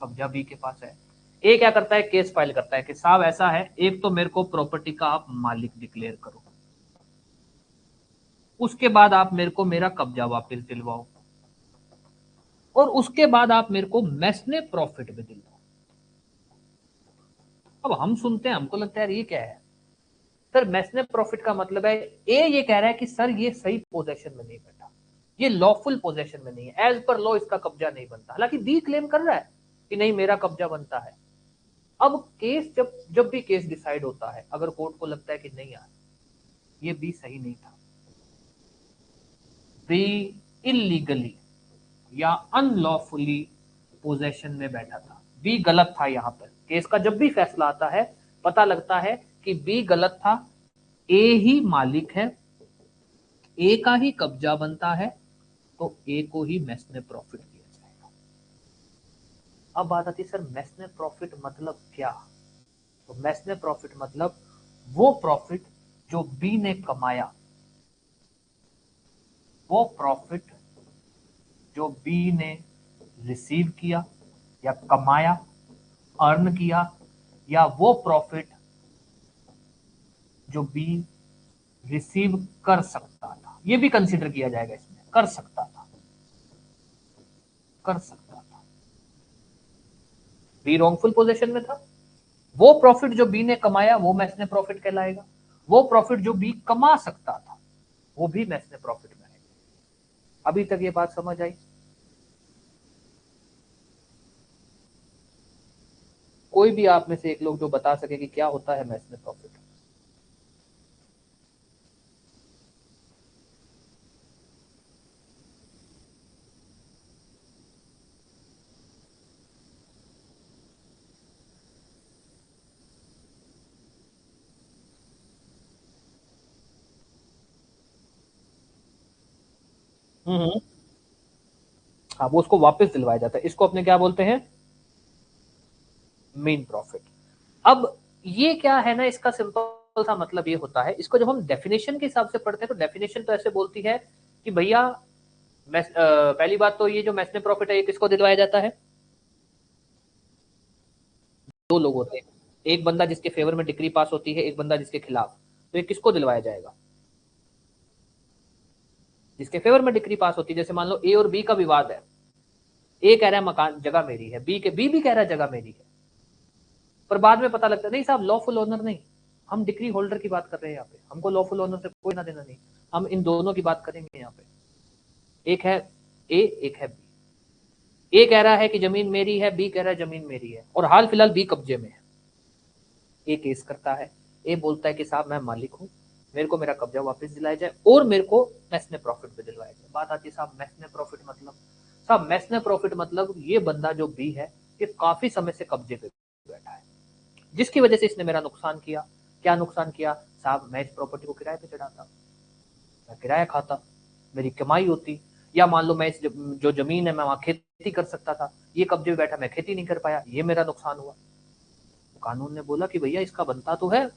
कब्जा बी के पास है। ए क्या करता है, केस फाइल करता है कि साहब ऐसा है, एक तो मेरे को प्रॉपर्टी का आप मालिक डिक्लेयर करो, उसके बाद आप मेरे को मेरा कब्जा वापस दिलवाओ, और उसके बाद आप मेरे को मैसने प्रॉफिट भी दिलवाओ। अब हम सुनते हैं, हमको लगता है यार ये क्या है सर, मैसने प्रॉफिट का मतलब है ए ये कह रहा है कि सर ये सही पोजेशन में नहीं बैठा, ये लॉफुल पोजेशन में नहीं है, एज पर लॉ इसका कब्जा नहीं बनता। हालांकि बी क्लेम कर रहा है कि नहीं मेरा कब्जा बनता है। अब केस जब जब भी केस डिसाइड होता है, अगर कोर्ट को लगता है कि नहीं यार ये बी सही नहीं था, बी इलीगली या अनलॉफुली पोजेशन में बैठा था, बी गलत था, यहां पर केस का जब भी फैसला आता है पता लगता है कि बी गलत था, ए ही मालिक है, ए का ही कब्जा बनता है, तो ए को ही मैसने प्रॉफिट दिया जाएगा। अब बात आती है सर मैसने प्रॉफिट मतलब क्या। तो मैसने प्रॉफिट मतलब वो प्रॉफिट जो बी ने कमाया, वो प्रॉफिट जो बी ने रिसीव किया या कमाया, अर्न किया, या वो प्रॉफिट जो बी रिसीव कर सकता था, ये भी कंसीडर किया जाएगा इसमें, कर सकता था, कर सकता था, बी रॉन्गफुल पोजीशन में था, वो प्रॉफिट जो बी ने कमाया वो मैसने प्रॉफिट कहलाएगा, वो प्रॉफिट जो बी कमा सकता था वो भी मैसने प्रॉफिट में आएगा। अभी तक ये बात समझ आई। कोई भी आप में से एक लोग जो बता सके कि क्या होता है मैसने प्रॉफिट। हम्म, हाँ वो उसको वापस दिलवाया जाता है, इसको अपने क्या बोलते हैं, मेन प्रॉफिट। अब ये क्या है ना, इसका सिंपल सा मतलब ये होता है, इसको जब हम डेफिनेशन के हिसाब से पढ़ते हैं तो डेफिनेशन तो ऐसे बोलती है कि भैया पहली बात तो ये जो मैसने प्रॉफिट है ये किसको दिलवाया जाता है, दो लोग होते हैं, एक बंदा जिसके फेवर में डिक्री पास होती है, एक बंदा जिसके खिलाफ, तो ये किसको दिलवाया जाएगा, जिसके फेवर में डिक्री पास होती है। जैसे मान लो ए और बी का विवाद है, ए कह रहा है मकान जगह मेरी है, बी भी कह रहा है जगह मेरी है, पर बाद में पता लगता है नहीं साहब लॉफुल ओनर नहीं, हम डिक्री होल्डर की बात कर रहे हैं यहाँ पे, हमको लॉफुल ओनर से कोई ना देना नहीं, हम इन दोनों की बात करेंगे यहाँ पे, एक है ए एक है बी, ए कह रहा है कि जमीन मेरी है, बी कह रहा है जमीन मेरी है, और हाल फिलहाल बी कब्जे में है। ए केस करता है, ए बोलता है कि साहब मैं मालिक हूँ, मेरे को मेरा कब्जा वापस दिलाया जाए और मेरे को मैसने प्रॉफिट पे दिलवाया जाए। बात आती है साहब मैसने प्रॉफिट मतलब, साहब मैसने प्रॉफिट मतलब ये बंदा जो बी है ये काफी समय से कब्जे पे बैठा है, जिसकी वजह से इसने मेरा नुकसान किया। क्या नुकसान किया साहब, मैं इस प्रॉपर्टी को किराए पे चढ़ाता, मैं किराया खाता, मेरी कमाई होती, या मान लो मैं इस जो जमीन है मैं वहां खेती कर सकता था, ये कब्जे में बैठा मैं खेती नहीं कर पाया, ये मेरा नुकसान हुआ। तो कानून ने बोला कि भैया इसका बनता तो है,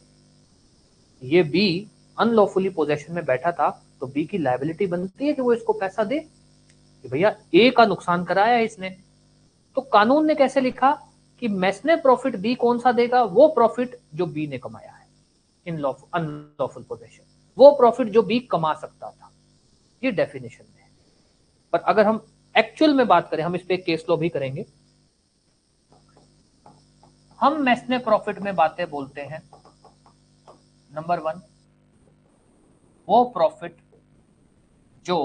ये बी अनलॉफुली पोजेशन में बैठा था, तो बी की लायबिलिटी बनती है कि वो इसको पैसा दे कि भैया ए का नुकसान कराया है इसने। तो कानून ने कैसे लिखा कि मैसने प्रॉफिट बी कौन सा देगा, वो प्रॉफिट जो बी ने कमाया है इन अनलॉफुल पोजेशन, वो प्रॉफिट जो बी कमा सकता था, ये डेफिनेशन में है। पर अगर हम एक्चुअल में बात करें, हम इस पे केस लॉ भी करेंगे, हम मैसने प्रॉफिट में बातें बोलते हैं, नंबर वन वो प्रॉफिट जो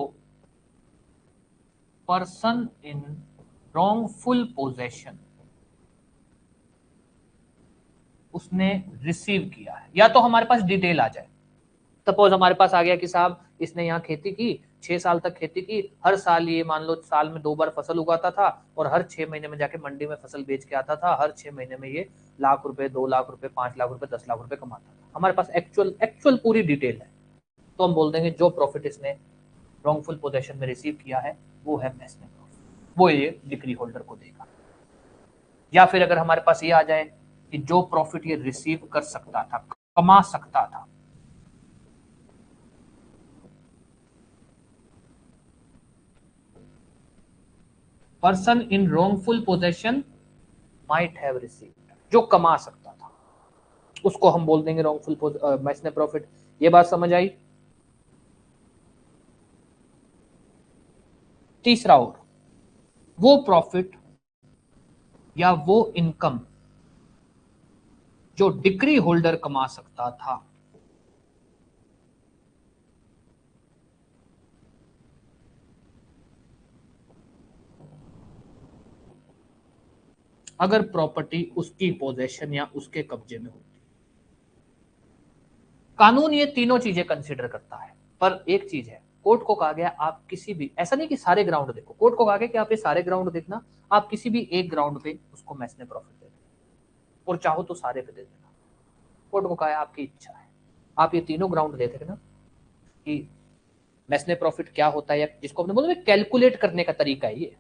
पर्सन इन रॉन्गफुल पोजेशन उसने रिसीव किया है, या तो हमारे पास डिटेल आ जाए, सपोज हमारे पास आ गया कि साहब इसने यहाँ खेती की, 6 साल तक खेती की, हर साल ये मान लो साल में 2 बार फसल उगाता था, और हर 6 महीने में जाके मंडी में फसल बेच के आता था, हर 6 महीने में ये लाख रुपए, 2 लाख रुपए, 5 लाख रुपए, 10 लाख रुपए कमाता था, हमारे पास एक्चुअल एक्चुअल पूरी डिटेल है। तो हम बोल देंगे जो प्रॉफिट इसने रॉन्गफुल पोजेशन में रिसीव किया है वो है मैसने प्रॉफिट, वो ये डिक्री होल्डर को देगा। या फिर अगर हमारे पास ये आ जाए कि जो प्रॉफिट ये रिसीव कर सकता था, कमा सकता था, person in wrongful possession might have received, जो कमा सकता था उसको हम बोल देंगे रॉन्गफुल मैसने प्रॉफिट। ये बात समझ आई। तीसरा और वो प्रॉफिट या वो इनकम जो डिक्री होल्डर कमा सकता था, अगर प्रॉपर्टी उसकी पोजेशन या उसके कब्जे में होती। कानून ये तीनों चीजें कंसिडर करता है, पर एक चीज है, कोर्ट को कहा गया आप किसी भी, ऐसा नहीं कि सारे ग्राउंड देखो, कोर्ट को कहा गया कि आप ये सारे ग्राउंड देखना, आप किसी भी एक ग्राउंड पे उसको मैसने प्रॉफिट दे देना, और चाहो तो सारे पे दे देना। कोर्ट को कहा है आपकी इच्छा है, आप ये तीनों ग्राउंड दे देना कि मैसने प्रॉफिट क्या होता है, या जिसको हमने बोला कैलकुलेट करने का तरीका है, ये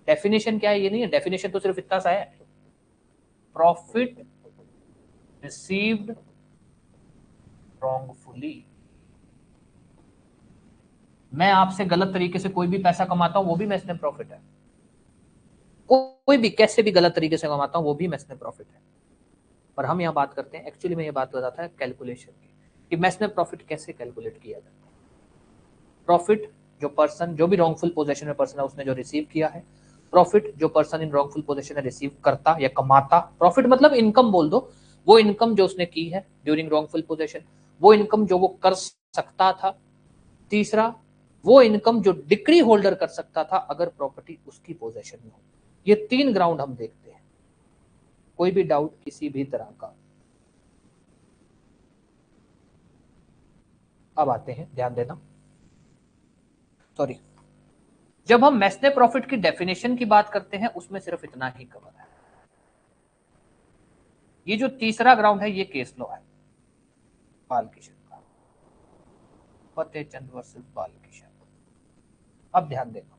डेफिनेशन क्या है ये नहीं है, डेफिनेशन तो सिर्फ इतना सा है, प्रॉफिट रिसीव्ड रॉन्गफुली। मैं आपसे गलत तरीके से कोई भी पैसा कमाता हूं वो भी मैसने प्रॉफिट है, कोई भी कैसे भी गलत तरीके से कमाता हूं वो भी मैसने प्रॉफिट है। पर हम यहाँ बात करते हैं, एक्चुअली में ये बात बताता है कैलकुलेशन की, कि मैसने प्रॉफिट कैसे कैलकुलेट किया जाता है। प्रॉफिट जो पर्सन, जो भी रॉन्गफुल पोजीशन में पर्सन है उसने जो रिसीव किया है, प्रॉफिट जो पर्सन इन रॉन्गफुल पोजीशन में रिसीव करता या कमाता, प्रॉफिट मतलब इनकम बोल दो, वो इनकम जो उसने की है ड्यूरिंग रॉन्गफुल पोजीशन, वो इनकम जो वो कर सकता था। तीसरा वो इनकम जो डिक्री होल्डर कर सकता था अगर प्रॉपर्टी उसकी पोजीशन में हो। ये तीन ग्राउंड हम देखते हैं, कोई भी डाउट किसी भी तरह का। अब आते हैं, ध्यान देना, सॉरी, जब हम मैसने प्रॉफिट की डेफिनेशन की बात करते हैं उसमें सिर्फ इतना ही कवर है। ये जो तीसरा ग्राउंड है ये केस लॉ है, बाल किशन का, फतेह चंद वर्सेस बाल किशन। अब ध्यान देना,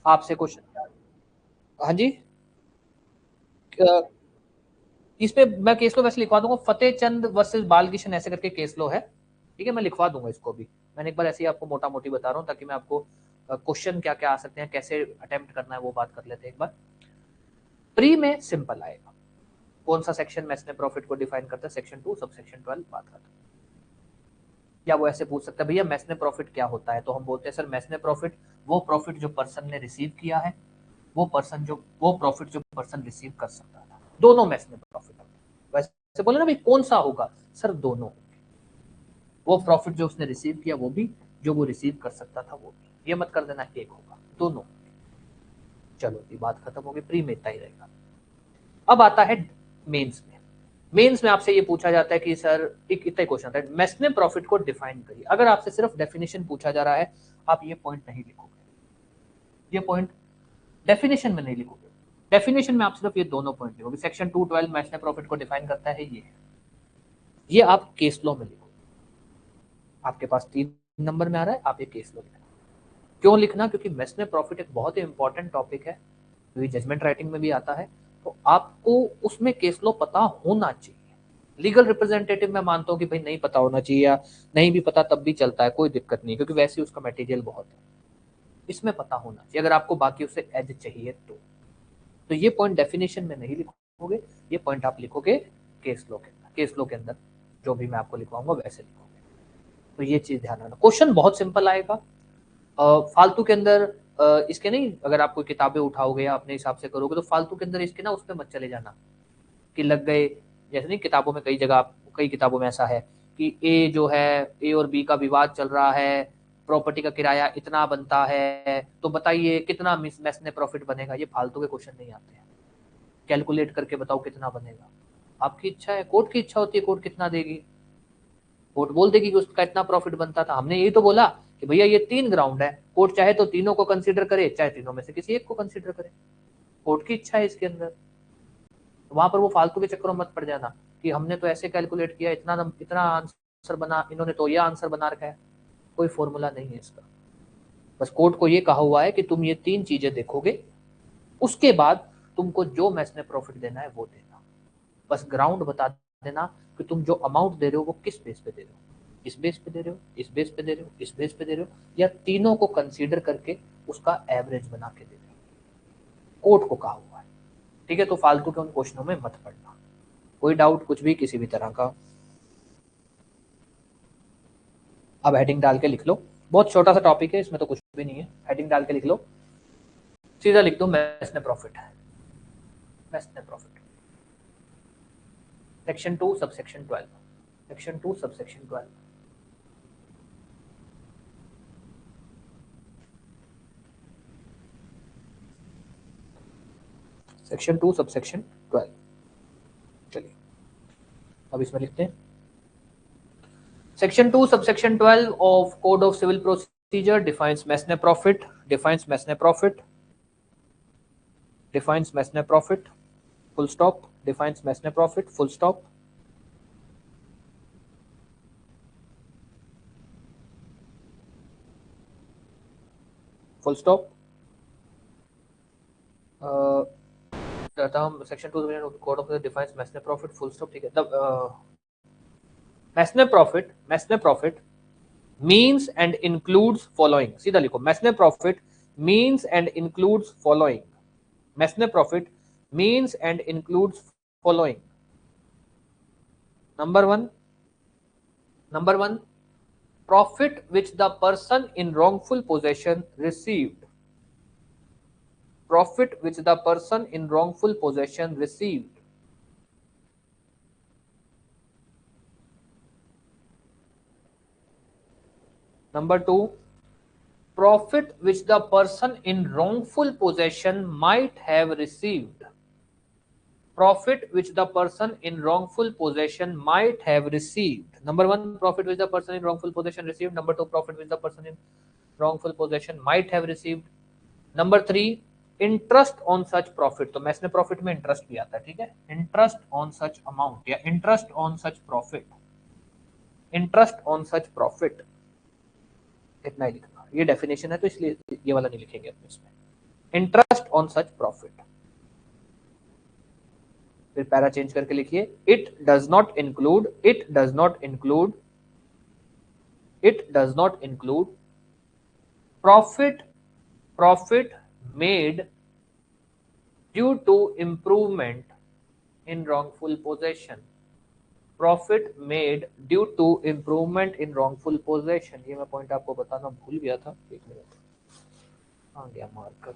आपसे क्वेश्चन, हाँ जी, इस पे मैं केस लो वैसे लिखवा दूंगा, फतेह चंद वर्सेस बालकिशन ऐसे करके केस लो है, ठीक है, मैं लिखवा दूंगा इसको भी। मैंने एक बार ऐसे ही आपको मोटा मोटी बता रहा हूँ ताकि मैं आपको क्वेश्चन क्या क्या आ सकते हैं, कैसे अटेम्प्ट करना है वो बात कर लेते हैं एक बार। प्री में सिंपल आएगा, कौन सा सेक्शन मैस्ने प्रॉफिट को डिफाइन करता है, सेक्शन 2 सब सेक्शन 12 बात करता है। या वो ऐसे पूछ सकता है भैया मैस्ने प्रॉफिट क्या होता है, तो हम बोलते हैं सर मैस्ने प्रॉफिट वो प्रॉफिट जो पर्सन ने रिसीव किया है, वो प्रॉफिट जो पर्सन रिसीव कर सकता था, दोनों मैस्ने प्रॉफिट। वैसे बोले ना भाई कौन सा होगा, सर दोनों, वो प्रॉफिट जो उसने रिसीव किया वो भी, जो वो रिसीव कर सकता था वो भी, ये मत कर देना एक होगा, दोनों। चलो ये बात खत्म हो गई, प्री में इतना ही रहेगा। अब आता है मेंस में। मेंस में आपसे ये पूछा जाता है कि सर एक इतना क्वेश्चन आता है, मैस्ने प्रॉफिट को डिफाइन करिए। अगर आपसे सिर्फ डेफिनेशन पूछा जा रहा है, आप ये पॉइंट नहीं लिखोगे, ये पॉइंट डेफिनेशन में नहीं लिखोगे। डेफिनेशन में आप सिर्फ ये दोनों पॉइंट लिखोगे, सेक्शन 212 मैस्ने प्रॉफिट को डिफाइन करता है, ये आप केस लॉ में लिखोगे। आपके पास 3 नंबर में आ रहा है, आप ये केस लॉ लिखना। क्यों लिखना, क्योंकि मैस्ने प्रॉफिट एक बहुत ही इंपॉर्टेंट टॉपिक है, क्योंकि जजमेंट राइटिंग में भी आता है, तो आपको उसमें केस लॉ पता होना चाहिए। लीगल रिप्रेजेंटेटिव मैं मानता हूँ कि भाई नहीं पता होना चाहिए, या नहीं भी पता तब भी चलता है, कोई दिक्कत नहीं, क्योंकि वैसे ही उसका मटेरियल बहुत है। इसमें पता होना चाहिए अगर आपको बाकी उससे एज चाहिए तो ये पॉइंट डेफिनेशन में नहीं लिखोगे, ये पॉइंट आप लिखोगे केस लॉ के अंदर। केस लॉ के अंदर जो भी मैं आपको लिखवाऊंगा वैसे लिखोगे, तो ये चीज ध्यान रखना। क्वेश्चन बहुत सिंपल आएगा, फालतू के अंदर इसके नहीं, अगर आप कोई किताबें उठाओगे या अपने हिसाब से करोगे तो फालतू के अंदर इसके ना उस पर मत चले जाना कि लग गए, जैसे नहीं किताबों में कई जगह, कई किताबों में ऐसा है कि ए जो है, ए और बी का विवाद चल रहा है, प्रॉपर्टी का किराया इतना बनता है, तो बताइए कितना मैस्ने प्रॉफिट बनेगा। ये फालतू के क्वेश्चन नहीं आते हैं, कैलकुलेट करके बताओ कितना बनेगा। आपकी इच्छा है, कोर्ट की इच्छा होती है, कोर्ट कितना देगी, कोर्ट बोल देगी कि उसका इतना प्रॉफिट बनता था। हमने यही तो बोला कि भैया ये 3 ग्राउंड है, कोर्ट चाहे तो तीनों को कंसीडर करे, चाहे तीनों में से किसी एक को कंसीडर करे, कोर्ट की इच्छा है इसके अंदर। वहां पर वो फालतू के चक्करों में मत पड़ जाना कि हमने तो ऐसे कैलकुलेट किया, इतना इतना आंसर बना, इन्होंने तो यह आंसर बना रखा है। कोई फॉर्मूला नहीं है इसका, बस कोर्ट को ये कहा हुआ है कि तुम ये 3 चीजें देखोगे, उसके बाद तुमको जो मैस्ने प्रॉफिट देना है वो देना। बस ग्राउंड बता देना कि तुम जो अमाउंट दे रहे हो वो किस बेस पे दे रहे हो, इस बेस पे दे रहे हो, इस बेस पे दे रहे हो, इस बेस पे दे रहे हो, या तीनों को कंसीडर करके उसका एवरेज बना के दे रहे हो। कोर्ट को कहा हुआ है, ठीक है। तो फालतू के उन क्वेश्चनों में मत पड़ना, कोई डाउट कुछ भी किसी भी तरह का। अब हेडिंग डाल के लिख लो, बहुत छोटा सा टॉपिक है, इसमें तो कुछ भी नहीं है। हेडिंग डाल के लिख लो, सीधा लिख दो मैस्ने प्रॉफिट है, मैस्ने profit, section 2 sub section 12, section 2 sub section 12। Section 2 sub section 12। चलिए अब इसमें लिखते हैं, section 2 sub section 12 of code of civil procedure defines mesne profit, defines mesne profit, defines mesne profit, full stop, defines mesne profit, full stop. Full stop. term section 2 of the code of the defines mesne profit, full stop, ठीक है। तब मैस्ने profit means and includes following, सीधा लिखो मैस्ने profit means and includes following, मैस्ने profit means and includes following. Number one, profit which the person in wrongful possession received, profit which the person in wrongful possession received. Number 2, profit which the person in wrongful possession might have received, profit which the person in wrongful possession might have received. Number 1, profit which the person in wrongful possession received. Number 2, profit which the person in wrongful possession might have received. Number 3, interest on such profit, तो मैस्ने profit में interest भी आता है, ठीक है। Interest on such amount या interest on such profit, interest on such profit, इतना ही लिखना। ये डेफिनेशन है तो इसलिए ये वाला नहीं लिखेंगे अपने इसमें, इंटरेस्ट ऑन सच प्रॉफिट, फिर पैरा चेंज करके लिखिए, it does not include profit made due to improvement in wrongful possession, profit made due to improvement in wrongful possession। ये मैं पॉइंट आपको बताना भूल गया था, एक मिनट, आ गया मार्कर।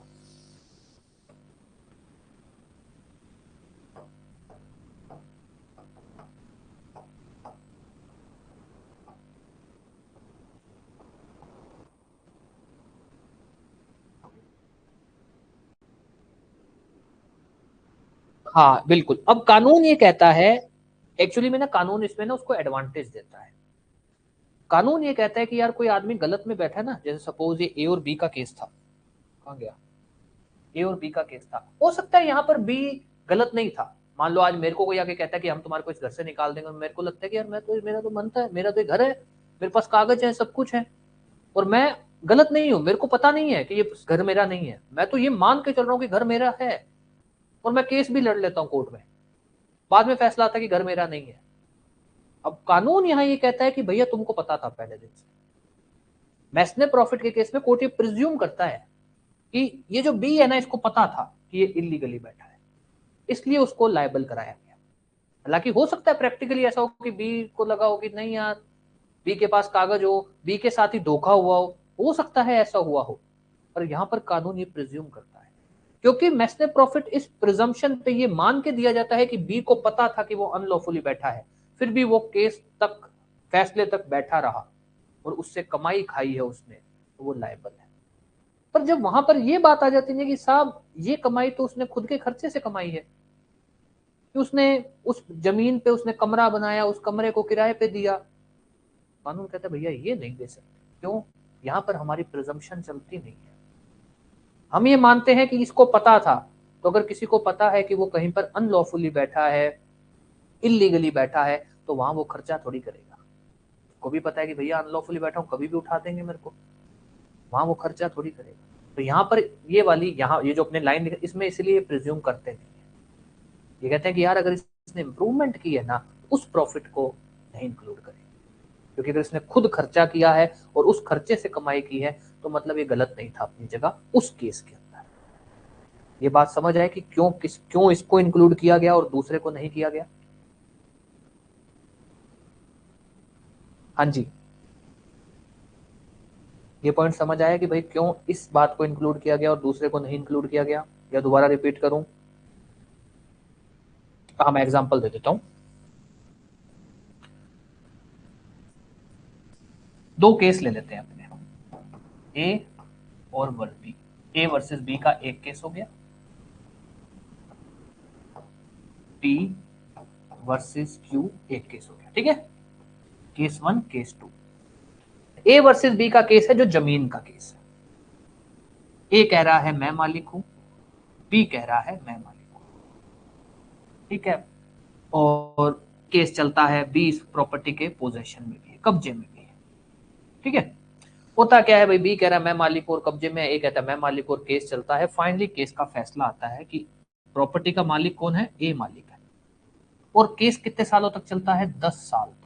हाँ बिल्कुल, अब कानून ये कहता है, एक्चुअली में ना कानून इसमें ना उसको एडवांटेज देता है। कानून ये कहता है कि यार कोई आदमी गलत में बैठा है ना, जैसे सपोज ये ए और बी का केस था, कहाँ गया, ए और बी का केस था, हो सकता है यहाँ पर बी गलत नहीं था। मान लो आज मेरे को कोई आके कहता है कि हम तुम्हारे को इस घर से निकाल देंगे, और मेरे को लगता है कि यार मेरा तो मनता है, मेरा तो एक घर है, मेरे पास कागज है, सब कुछ है, और मैं गलत नहीं हूं, मेरे को पता नहीं है कि ये घर मेरा नहीं है, मैं तो ये मान के चल रहा हूँ कि घर मेरा है, और मैं केस भी लड़ लेता हूँ कोर्ट में, बाद में फैसला आता है कि घर मेरा नहीं है। अब कानून यहाँ ये कहता है कि भैया तुमको पता था पहले दिन से। मैसने प्रॉफिट के केस में कोर्ट ये प्रिज्यूम करता है कि ये जो बी है ना, इसको पता था कि ये इलीगली बैठा है, इसलिए उसको लायबल कराया गया। हालांकि हो सकता है प्रैक्टिकली ऐसा हो कि बी को लगा हो कि नहीं यार, बी के पास कागज हो, बी के साथ ही धोखा हुआ हो सकता है ऐसा हुआ हो, पर यहां पर कानून ये प्रिज्यूम करता है, क्योंकि मैसने प्रॉफिट इस प्रिजम्पशन पे ये मान के दिया जाता है कि बी को पता था कि वो अनलॉफुली बैठा है, फिर भी वो केस तक, फैसले तक बैठा रहा और उससे कमाई खाई है उसने, तो वो लायबल है। पर जब वहां पर ये बात आ जाती है कि साहब ये कमाई तो उसने खुद के खर्चे से कमाई है, कि उसने उस जमीन पे उसने कमरा बनाया, उस कमरे को किराए पे दिया, कानून कहता है भैया ये नहीं दे सकते। क्यों? यहां पर हमारी प्रिजम्पशन चलती नहीं है, हम ये मानते हैं कि इसको पता था, तो अगर किसी को पता है कि वो कहीं पर अनलॉफुली बैठा है, इलीगली बैठा है, तो वहां वो खर्चा थोड़ी करेगा। को भी पता है कि भैया अनलॉफुली बैठा हूं, कभी भी उठा देंगे मेरे को, वहां वो खर्चा थोड़ी करेगा। तो यहाँ पर ये वाली, यहाँ ये जो अपने लाइन लिखा इसमें, इसलिए प्रिज्यूम करते नहीं है, ये कहते हैं कि यार अगर इसने इंप्रूवमेंट की है ना, उस प्रॉफिट को नहीं इंक्लूड करें, क्योंकि अगर इसने खुद खर्चा किया है और उस खर्चे से कमाई की है, तो मतलब ये गलत नहीं था अपनी जगह उस केस के अंदर। ये बात समझ आए कि क्यों इसको इंक्लूड किया गया और दूसरे को नहीं किया गया। हाँ जी, ये पॉइंट समझ आया कि भाई क्यों इस बात को इंक्लूड किया गया और दूसरे को नहीं इंक्लूड किया गया, या दोबारा रिपीट करूं? हाँ मैं एग्जांपल दे देता हूं। दो केस ले लेते हैं अपने, ए और बी, ए वर्सेस बी का एक केस हो गया, पी वर्सेस क्यू एक केस हो गया, ठीक है, case one case two. A versus B का केस है जो जमीन का केस है। ए कह रहा है मैं मालिक हूं, बी कह रहा है मैं मालिक हूं, ठीक है, और केस चलता है, बी इस प्रॉपर्टी के पोजेशन में भी है, कब्जे में भी है, ठीक है। होता क्या है भाई, बी कह रहा है मैं मालिक और कब्जे में, ए कहता है मैं मालिक, और केस चलता है। फाइनली केस का फैसला आता है कि प्रॉपर्टी का मालिक कौन है, ए मालिक है, और केस कितने सालों तक चलता है, 10 साल तक।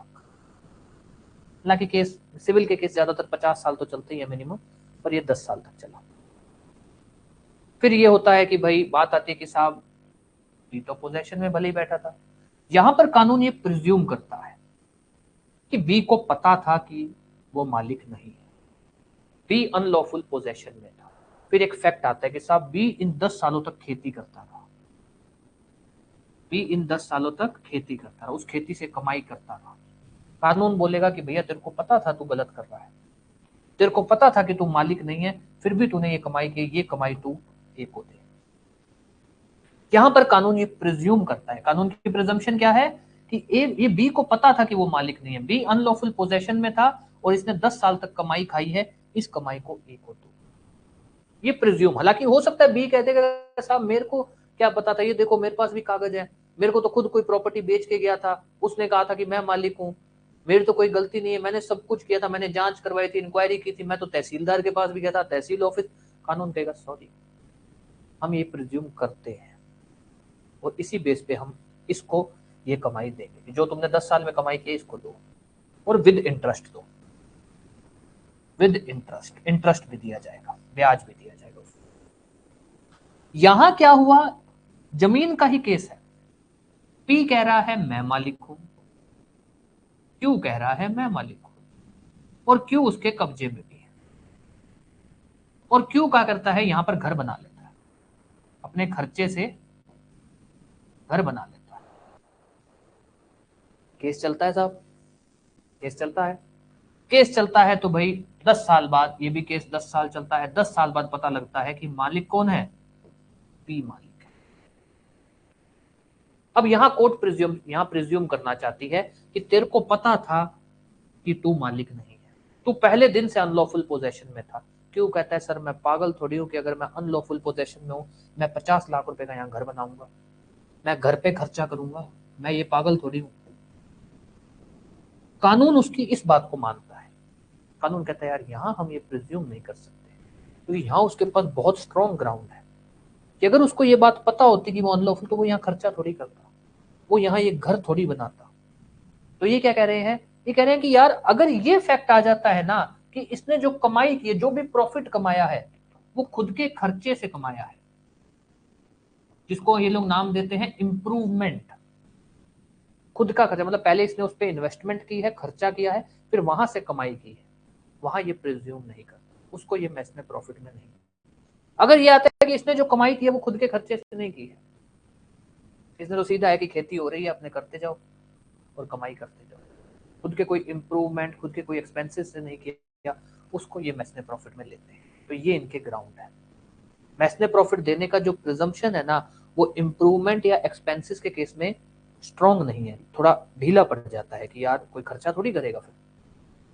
हालांकि केस, सिविल के केस ज्यादातर 50 साल तो चलते ही है मिनिमम, पर ये 10 साल तक चला। फिर ये होता है कि भाई बात आती है कि साहब बी तो पोजेशन में भले ही बैठा था, यहां पर कानून ये प्रिज्यूम करता है कि बी को पता था कि वो मालिक नहीं है, बी अनलॉफुल पोजेशन में था। फिर एक फैक्ट आता है कि साहब बी इन 10 सालों तक खेती करता रहा, बी इन 10 सालों तक खेती करता रहा, उस खेती से कमाई करता रहा। कानून बोलेगा कि भैया तेरे को पता था तू गलत कर रहा है, तेरे को पता था कि तू मालिक नहीं है, फिर भी तूने ये कमाई की, ये कमाई तू ए को दे। यहां पर कानून ये प्रिज्यूम करता है, कानून की प्रिजम्पशन क्या है कि ये बी को पता था कि वो मालिक नहीं है, बी अनलॉफुल पोजेशन में था और इसने 10 साल तक कमाई खाई है, इस कमाई को ए को दो, ये प्रिज्यूम। हालांकि हो सकता है बी कहते कि साहब मेरे को क्या पता था, ये देखो मेरे पास भी कागज है, मेरे को तो खुद कोई प्रॉपर्टी बेच के गया था, उसने कहा था कि मैं मालिक हूं, मेरी तो कोई गलती नहीं है, मैंने सब कुछ किया था, मैंने जांच करवाई थी, इंक्वायरी की थी, मैं तो तहसीलदार के पास भी गया था, तहसील ऑफिस। कानून कहेगा सॉरी, हम ये प्रिज्यूम करते हैं और इसी बेस पे हम इसको ये कमाई देंगे, जो तुमने 10 साल में कमाई की इसको दो, और विद इंटरेस्ट दो, विद इंटरेस्ट, इंटरेस्ट भी दिया जाएगा, ब्याज भी दिया जाएगा उसको। यहां क्या हुआ, जमीन का ही केस है। पी कह रहा है मैं मालिक हूं, क्यू कह रहा है मैं मालिक हूं, और क्यू उसके कब्जे में भी है। और क्यू क्या करता है, यहां पर घर बना लेता है, अपने खर्चे से घर बना लेता है। केस चलता है साहब, केस चलता है। केस चलता है तो भाई 10 साल बाद, ये भी केस 10 साल चलता है, 10 साल बाद पता लगता है कि मालिक कौन है, पी मालिक है। अब यहां कोर्ट प्रिज्यूम करना चाहती है कि तेरे को पता था कि तू मालिक नहीं है, तू पहले दिन से अनलॉफुल पोजेशन में था। क्यों कहता है सर मैं पागल थोड़ी हूं कि अगर मैं अनलॉफुल पोजेशन में हूं मैं 50 लाख रुपए का यहाँ घर बनाऊंगा, मैं घर पे खर्चा करूंगा, मैं ये पागल थोड़ी हूं। कानून उसकी इस बात को मानता है। कानून कहता है यार यहाँ हम ये प्रिज्यूम नहीं कर सकते, क्योंकि यहाँ उसके पास बहुत स्ट्रॉन्ग ग्राउंड है कि अगर उसको ये बात पता होती कि वो अनलॉफुल, तो वो यहाँ खर्चा थोड़ी करता, वो यहाँ ये घर थोड़ी बनाता। तो ये क्या कह रहे हैं, ये कह रहे हैं कि यार अगर ये फैक्ट आ जाता है ना कि इसने जो कमाई की है, जो भी प्रॉफिट कमाया है वो खुद के खर्चे से कमाया है, जिसको ये लोग नाम देते हैं इम्प्रूवमेंट। खुद का खर्चा मतलब पहले इसने उस पर इन्वेस्टमेंट की है, खर्चा किया है, फिर वहां से कमाई की है, वहां ये प्रिज्यूम नहीं करता, उसको ये मैसने प्रॉफिट में नहीं। अगर ये आता है कि इसने जो कमाई की है वो खुद के खर्चे से नहीं की है, इसने तो सीधा है कि खेती हो रही है अपने करते जाओ और कमाई करते जाओ, खुद के कोई इंप्रूवमेंट, खुद के कोई एक्सपेंसेस से नहीं किया, उसको ये मैसने प्रॉफिट में लेते हैं। तो ये इनके ग्राउंड है। मैसने प्रॉफिट देने का जो प्रिजम्पशन है ना, वो इम्प्रूवमेंट या एक्सपेंसेस के केस में स्ट्रॉन्ग नहीं है, थोड़ा ढीला पड़ जाता है कि यार कोई खर्चा थोड़ी करेगा फिर,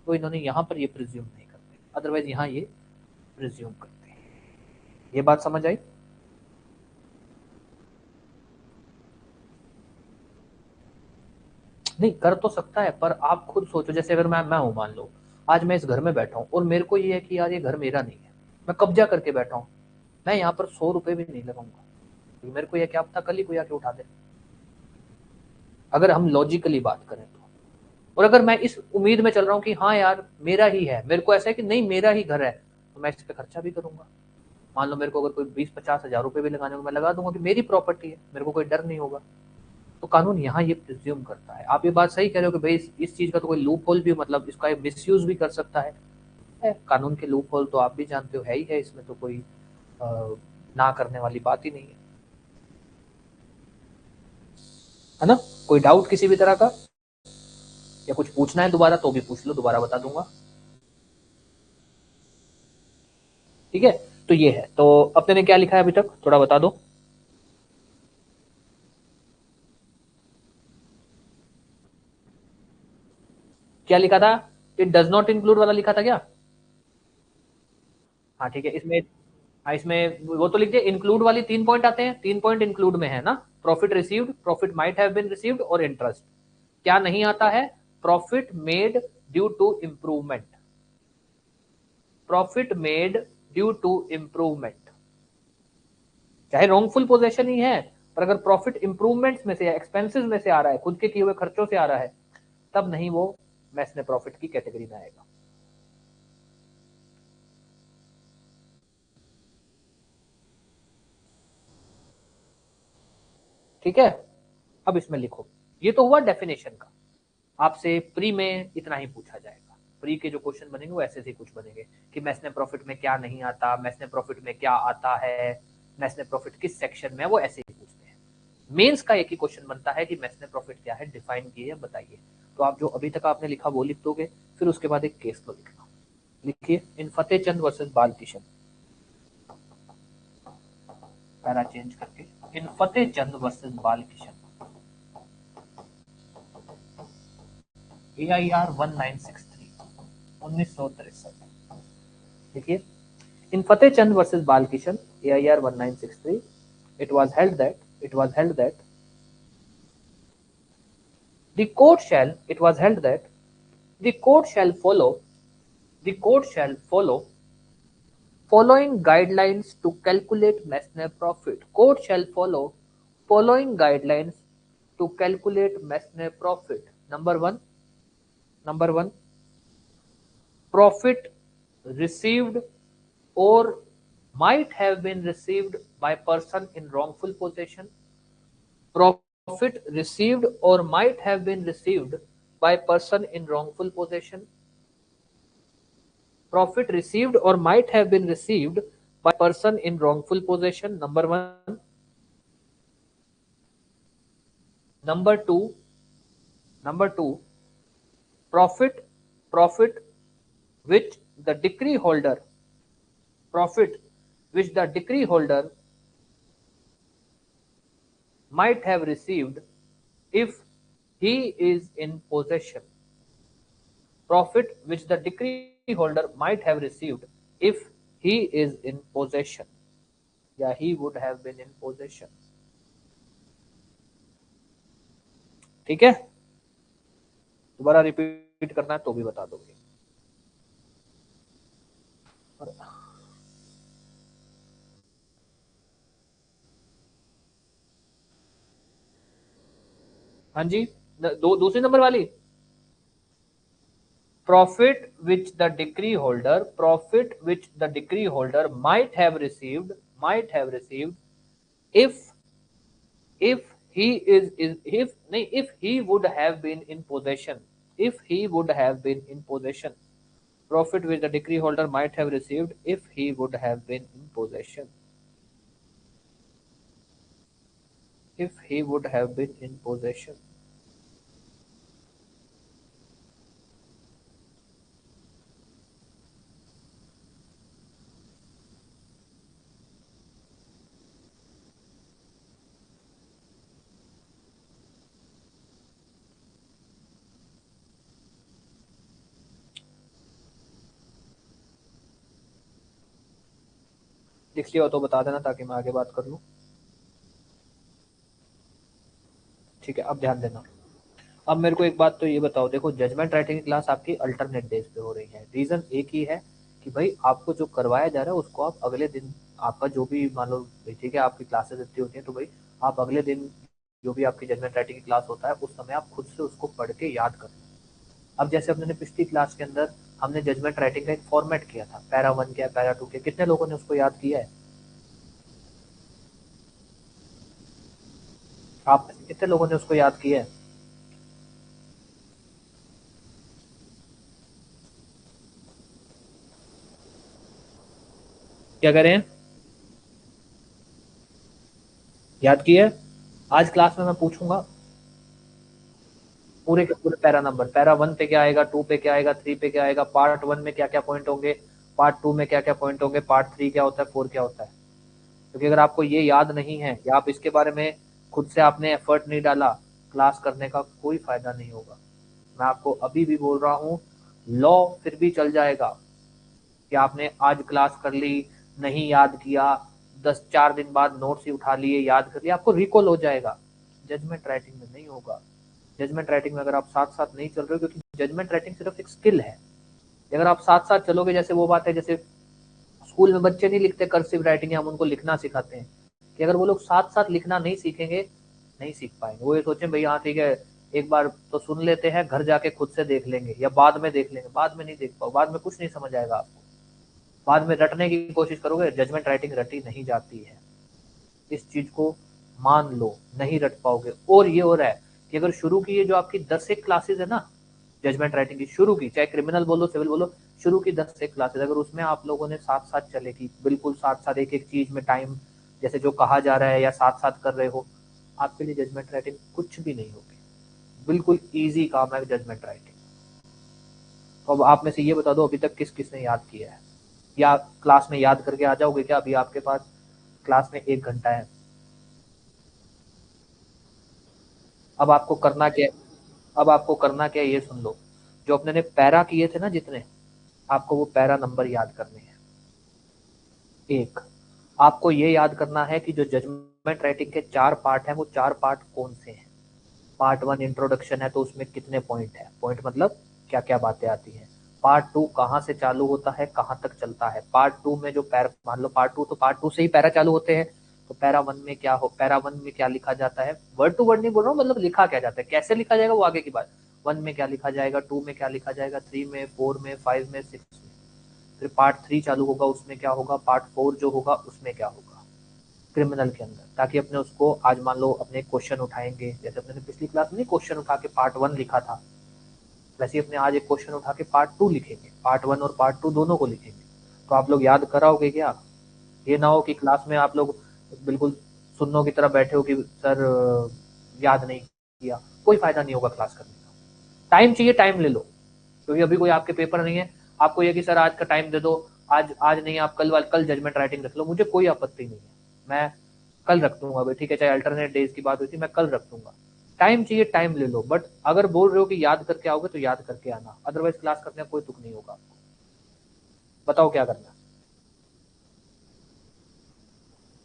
तो इन्होंने यहाँ पर ये प्रिज्यूम नहीं करते, अदरवाइज यहाँ ये प्रिज्यूम करते हैं। ये बात समझ आई? नहीं कर तो सकता है, पर आप खुद सोचो, जैसे अगर मैं हूं, मान लो आज मैं इस घर में बैठा हूं और मेरे को ये है कि यार ये घर मेरा नहीं है, मैं कब्जा करके बैठा हूं, मैं यहाँ पर 100 रुपए भी नहीं लगाऊंगा, क्योंकि मेरे को यह क्या पता कल ही कोई आके उठा दे, अगर हम लॉजिकली बात करें तो। और अगर मैं इस उम्मीद में चल रहा हूँ कि हाँ यार मेरा ही है, मेरे को ऐसा है कि नहीं मेरा ही घर है, तो मैं इस पे खर्चा भी करूंगा। मान लो मेरे को अगर कोई 20-50 हजार रुपए भी लगाने को, मैं लगा दूंगा कि मेरी प्रॉपर्टी है, मेरे को कोई डर नहीं होगा। तो कानून यहाँ ये प्रिज्यूम करता है। आप ये बात सही कह रहे हो कि भाई इस चीज का तो कोई लूप होल भी, मतलब इसका मिसयूज भी कर सकता है। कानून के लूप होल तो आप भी जानते हो है ही है, इसमें तो कोई ना करने वाली बात ही नहीं है ना? कोई डाउट किसी भी तरह का, या कुछ पूछना है दोबारा तो भी पूछ लो, दोबारा बता दूंगा। ठीक है, तो ये है। तो अपने ने क्या लिखा है अभी तक, थोड़ा बता दो। क्या लिखा था? इट डज नॉट इंक्लूड वाला लिखा था क्या? हाँ ठीक है, इसमें, हाँ इसमें वो तो लिख दिया, इंक्लूड वाली 3 पॉइंट आते हैं, 3 पॉइंट इंक्लूड में है ना, profit received, profit might have been received और इंटरेस्ट। क्या नहीं आता है? Profit made due to improvement, profit made due to improvement. चाहे रॉन्गफुल पोजेशन ही है, पर अगर प्रॉफिट इंप्रूवमेंट्स में से या एक्सपेंसेस में से आ रहा है, खुद के किए हुए खर्चों से आ रहा है, तब नहीं वो मैसने प्रॉफिट की कैटेगरी में आएगा। ठीक है, अब इसमें लिखो। ये तो हुआ डेफिनेशन का। आपसे प्री में इतना ही पूछा जाएगा, प्री के जो क्वेश्चन बनेंगे वो ऐसे से कुछ बनेंगे कि मैसने प्रॉफिट में क्या नहीं आता, मैसने प्रॉफिट में क्या आता है, मैसने प्रॉफिट किस सेक्शन में है, वो ऐसे ही पूछते हैं। मेंस का एक ही क्वेश्चन बनता है कि मैसने प्रॉफिट क्या है, डिफाइन किए बताइए। तो आप जो अभी तक आपने लिखा वो लिख दोगे, फिर उसके बाद एक केस लो लिखना। लिखिए, इन फतेह चंद वर्सेस बाल किशन, पैरा चेंज करके, इन फतेह चंद वर्सेस बाल किशन, AIR 1963, 1963। देखिए, in Fateh Chand versus Balkishan, AIR 1963, it was held that the court shall, it was held that the court shall follow, the court shall follow following guidelines to calculate Messner profit. Court shall follow following guidelines to calculate Messner profit. Number one, profit received or might have been received by person in wrongful possession. Profit received or might have been received by person in wrongful possession. Profit received or might have been received by person in wrongful possession. Number one. Number two, profit profit which the decree holder profit which the decree holder might have received if he is in possession. Profit which the decree holder might have received if he is in possession. या he would have been in possession. ठीक है, दोबारा repeat करना है तो भी बता दोगे. हाँ जी, दूसरी नंबर वाली. Profit which the decree holder might have received if he is if he would have been in possession. Profit which the decree holder might have received if he would have been in possession. लिख लिया हो तो बता देना ताकि मैं आगे बात कर लूं. ठीक है, अब ध्यान देना. अब मेरे को एक बात तो ये बताओ, देखो जजमेंट राइटिंग की क्लास आपकी अल्टरनेट डेज पे हो रही है. रीजन एक ही है कि भाई आपको जो करवाया जा रहा है उसको आप अगले दिन, आपका जो भी मान लो ठीक है आपकी क्लासेस इतनी होती हैं तो भाई आप अगले दिन जो भी आपकी जजमेंट राइटिंग की क्लास होता है उस समय आप खुद से उसको पढ़ के याद कर. अब जैसे हमने पिछली क्लास के अंदर हमने जजमेंट राइटिंग का एक फॉर्मेट किया था, पैरा 1 क्या पैरा 2 क्या, कितने लोगों ने उसको याद किया है? आप कितने लोगों ने उसको याद किया है? क्या करें, याद किया? आज क्लास में मैं पूछूंगा पूरे के पूरे पैरा नंबर, पैरा 1 पे क्या आएगा, 2 पे क्या आएगा, 3 पे क्या आएगा, पार्ट 1 में क्या क्या पॉइंट होंगे, पार्ट 2 में क्या क्या पॉइंट होंगे, पार्ट 3 क्या होता है, 4 क्या होता है. क्योंकि अगर आपको ये याद नहीं है या आप इसके बारे में खुद से आपने एफर्ट नहीं डाला, क्लास करने का कोई फायदा नहीं होगा. मैं आपको अभी भी बोल रहा हूँ, लॉ फिर भी चल जाएगा कि आपने आज क्लास कर ली, नहीं याद किया, 4 दिन बाद नोट्स ही उठा लिए, याद कर लिया, आपको रिकॉल हो जाएगा. जजमेंट राइटिंग में नहीं होगा. जजमेंट राइटिंग में अगर आप साथ साथ नहीं चल रहे हो, क्योंकि जजमेंट राइटिंग सिर्फ एक स्किल है. अगर आप साथ साथ चलोगे, जैसे वो बात है जैसे स्कूल में बच्चे नहीं लिखते कर्सिव राइटिंग, हम उनको लिखना सिखाते हैं, कि अगर वो लोग साथ साथ लिखना नहीं सीखेंगे नहीं सीख पाएंगे. वो ये सोचें भाई हाँ ठीक है एक बार तो सुन लेते हैं, घर जाके खुद से देख लेंगे या बाद में देख लेंगे, बाद में नहीं देख पाओ, बाद में कुछ नहीं समझ आएगा आपको. बाद में रटने की कोशिश करोगे, जजमेंट राइटिंग रटी नहीं जाती है, इस चीज को मान लो, नहीं रट पाओगे. और ये हो रहा है कि अगर शुरू की ये जो आपकी 10 एक क्लासेस है ना जजमेंट राइटिंग की, शुरू की, चाहे क्रिमिनल बोलो सिविल बोलो, शुरू की 10 एक क्लासेस अगर उसमें आप लोगों ने साथ साथ चलेगी, बिल्कुल साथ साथ एक एक चीज में टाइम जैसे जो कहा जा रहा है या साथ साथ कर रहे हो, आपके लिए जजमेंट राइटिंग कुछ भी नहीं होगी. बिल्कुल ईजी काम है जजमेंट राइटिंग. तो अब आप में से ये बता दो अभी तक किस किसने याद किया है, या क्लास में याद करके आ जाओगे क्या? अभी आपके पास क्लास में 1 घंटा है. अब आपको करना क्या है, ये सुन लो. जो अपने ने पैरा किए थे ना जितने, आपको वो पैरा नंबर याद करने हैं. एक, आपको ये याद करना है कि जो जजमेंट राइटिंग के 4 पार्ट हैं वो 4 पार्ट कौन से हैं. पार्ट 1 इंट्रोडक्शन है तो उसमें कितने पॉइंट है, पॉइंट मतलब क्या क्या बातें आती हैं. पार्ट 2 कहाँ से चालू होता है, कहाँ तक चलता है. पार्ट 2 में जो पैरा, मान लो पार्ट 2 तो पार्ट 2 से ही पैरा चालू होते हैं, तो पैरा वन में क्या हो, पैरा वन में क्या लिखा जाता है, वर्ड टू वर्ड नहीं बोल रहा हूँ, मतलब लिखा क्या जाता है, कैसे लिखा जाएगा वो आगे की बात। वन में क्या लिखा जाएगा, टू में क्या लिखा जाएगा, थ्री में, फोर में, फाइव में, सिक्स में। फिर पार्ट थ्री चालू होगा, उसमें क्या होगा, पार्ट फोर जो होगा उसमें क्या होगा क्रिमिनल के अंदर, ताकि अपने उसको आज मान लो अपने क्वेश्चन उठाएंगे, जैसे अपने पिछली क्लास में क्वेश्चन उठा के पार्ट वन लिखा था, वैसे ही अपने आज एक क्वेश्चन उठा के पार्ट टू लिखेंगे, पार्ट वन और पार्ट टू दोनों को लिखेंगे। तो आप लोग याद कराओगे क्या, ये ना हो कि क्लास में आप लोग बिल्कुल सुन्नों की तरह बैठे हो कि सर याद नहीं किया, कोई फायदा नहीं होगा क्लास करने का। टाइम चाहिए, टाइम ले लो, क्योंकि अभी कोई आपके पेपर नहीं है, आपको ये कि सर आज का टाइम दे दो, आज आज नहीं, आप कल जजमेंट राइटिंग रख लो, मुझे कोई आपत्ति नहीं है, मैं कल रख दूंगा भाई, ठीक है, चाहे अल्टरनेट डेज की बात हुई थी, मैं कल रख दूंगा। टाइम चाहिए, टाइम ले लो, बट अगर बोल रहे हो कि याद करके आओगे तो याद करके आना, अदरवाइज क्लास करने में कोई तुक नहीं होगा आपको। बताओ क्या करना है,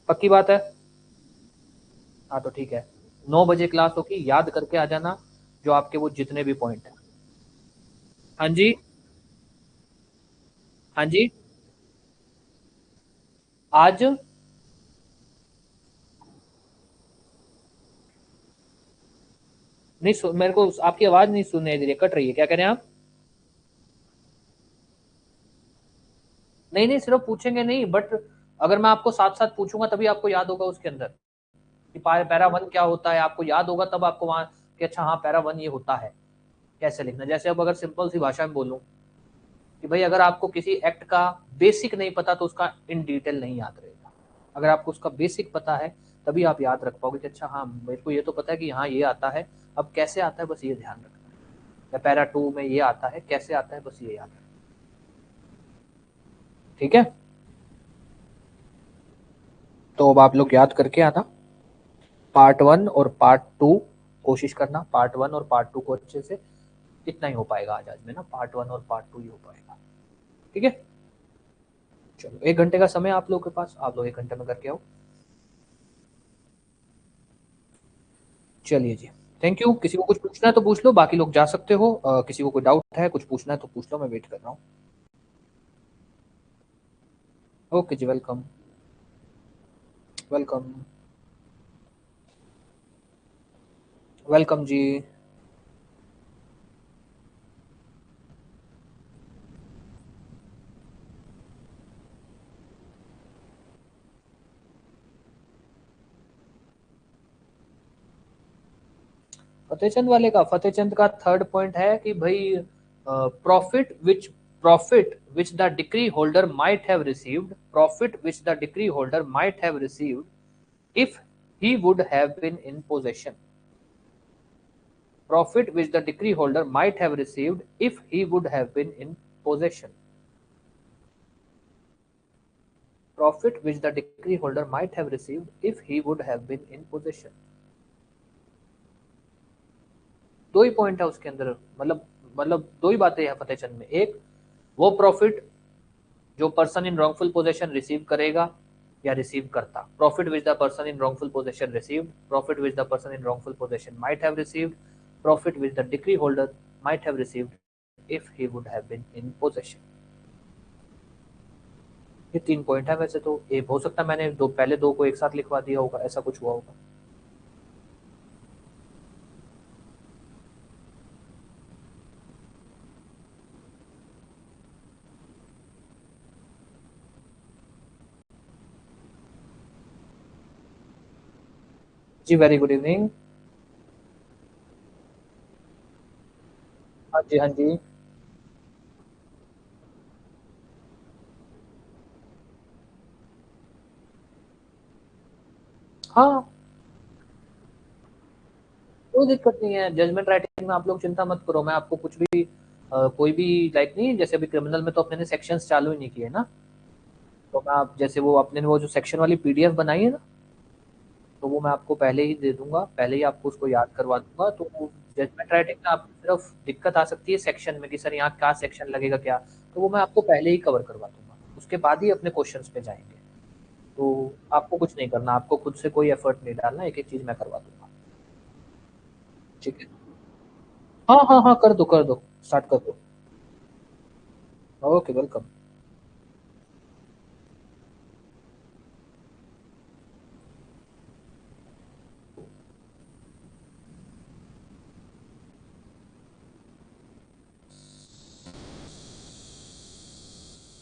पक्की बात है। हाँ तो ठीक है, 9 बजे क्लास होगी, याद करके आ जाना जो आपके वो जितने भी पॉइंट है। हाँ जी, हाँ जी। आज नहीं मेरे को आपकी आवाज नहीं सुनने दे रही, कट रही है, क्या कह रहे हैं आप। नहीं नहीं, सिर्फ पूछेंगे नहीं, बट अगर मैं आपको साथ साथ पूछूंगा तभी आपको याद होगा उसके अंदर कि पैरा वन क्या होता है, आपको याद होगा तब आपको वहां कि अच्छा हाँ पैरा वन ये होता है, कैसे लिखना। जैसे अब अगर सिंपल सी भाषा में बोलूं कि भाई अगर आपको किसी एक्ट का बेसिक नहीं पता तो उसका इन डिटेल नहीं याद रहेगा, अगर आपको उसका बेसिक पता है तभी आप याद रख पाओगे कि अच्छा हाँ मेरे को ये तो पता है कि हाँ ये आता है, अब कैसे आता है बस ये ध्यान रखना है, या पैरा टू में ये आता है, कैसे आता है बस ये याद रखना। ठीक है, तो अब आप लोग याद करके आना पार्ट वन और पार्ट टू, कोशिश करना पार्ट वन और पार्ट टू को अच्छे से, इतना ही हो पाएगा आज आज में ना, पार्ट वन और पार्ट टू ही हो पाएगा। ठीक है, चलो 1 घंटे का समय आप लोगों के पास, आप लोग 1 घंटे में करके आओ। चलिए जी, थैंक यू। किसी को कुछ पूछना है तो पूछ लो, बाकी लोग जा सकते हो। किसी को कोई डाउट है, कुछ पूछना है तो पूछ लो, मैं वेट कर रहा हूँ। ओके जी, वेलकम। वेलकम। वेलकम जी। फतेहचंद वाले का, फतेहचंद का थर्ड पॉइंट है कि भाई profit which the decree holder might have received, profit which the decree holder might have received if he would have been in possession, profit which the decree holder might have received if he would have been in possession, profit which the decree holder might have received if he would have been in possession। दो ही point है उसके अंदर, मतलब दो ही बातें हैं फतेहचंद में। एक, वो प्रॉफिट जो person in wrongful possession receive करेगा या रिसीव करता, profit which the person in wrongful possession received, profit which the person in wrongful possession might have received, profit which the decree holder might have received if he would have been in possession. ये 3 point है, वैसे तो ये हो सकता है मैंने दो पहले दो को एक साथ लिखवा दिया होगा, ऐसा कुछ हुआ होगा। जी वेरी गुड इवनिंग। हाँ जी, हाँ जी। हाँ, कोई दिक्कत नहीं है, जजमेंट राइटिंग में आप लोग चिंता मत करो, मैं आपको कुछ भी कोई भी लाइक नहीं, जैसे अभी क्रिमिनल में तो अपने ने सेक्शंस चालू ही नहीं किए ना, तो मैं आप जैसे वो अपने ने वो जो सेक्शन वाली पीडीएफ बनाई है ना, तो वो मैं आपको पहले ही दे दूंगा, पहले ही आपको उसको याद करवा दूंगा। तो जजमेंट राइटिंग में आपको सिर्फ दिक्कत आ सकती है सेक्शन में कि सर यहाँ क्या सेक्शन लगेगा क्या, तो वो मैं आपको पहले ही कवर करवा दूंगा, उसके बाद ही अपने क्वेश्चंस पे जाएंगे। तो आपको कुछ नहीं करना, आपको खुद से कोई एफर्ट नहीं डालना, एक एक चीज मैं करवा दूंगा। ठीक है, हाँ हाँ हाँ, कर दो कर दो, स्टार्ट कर दो। Okay, welcome.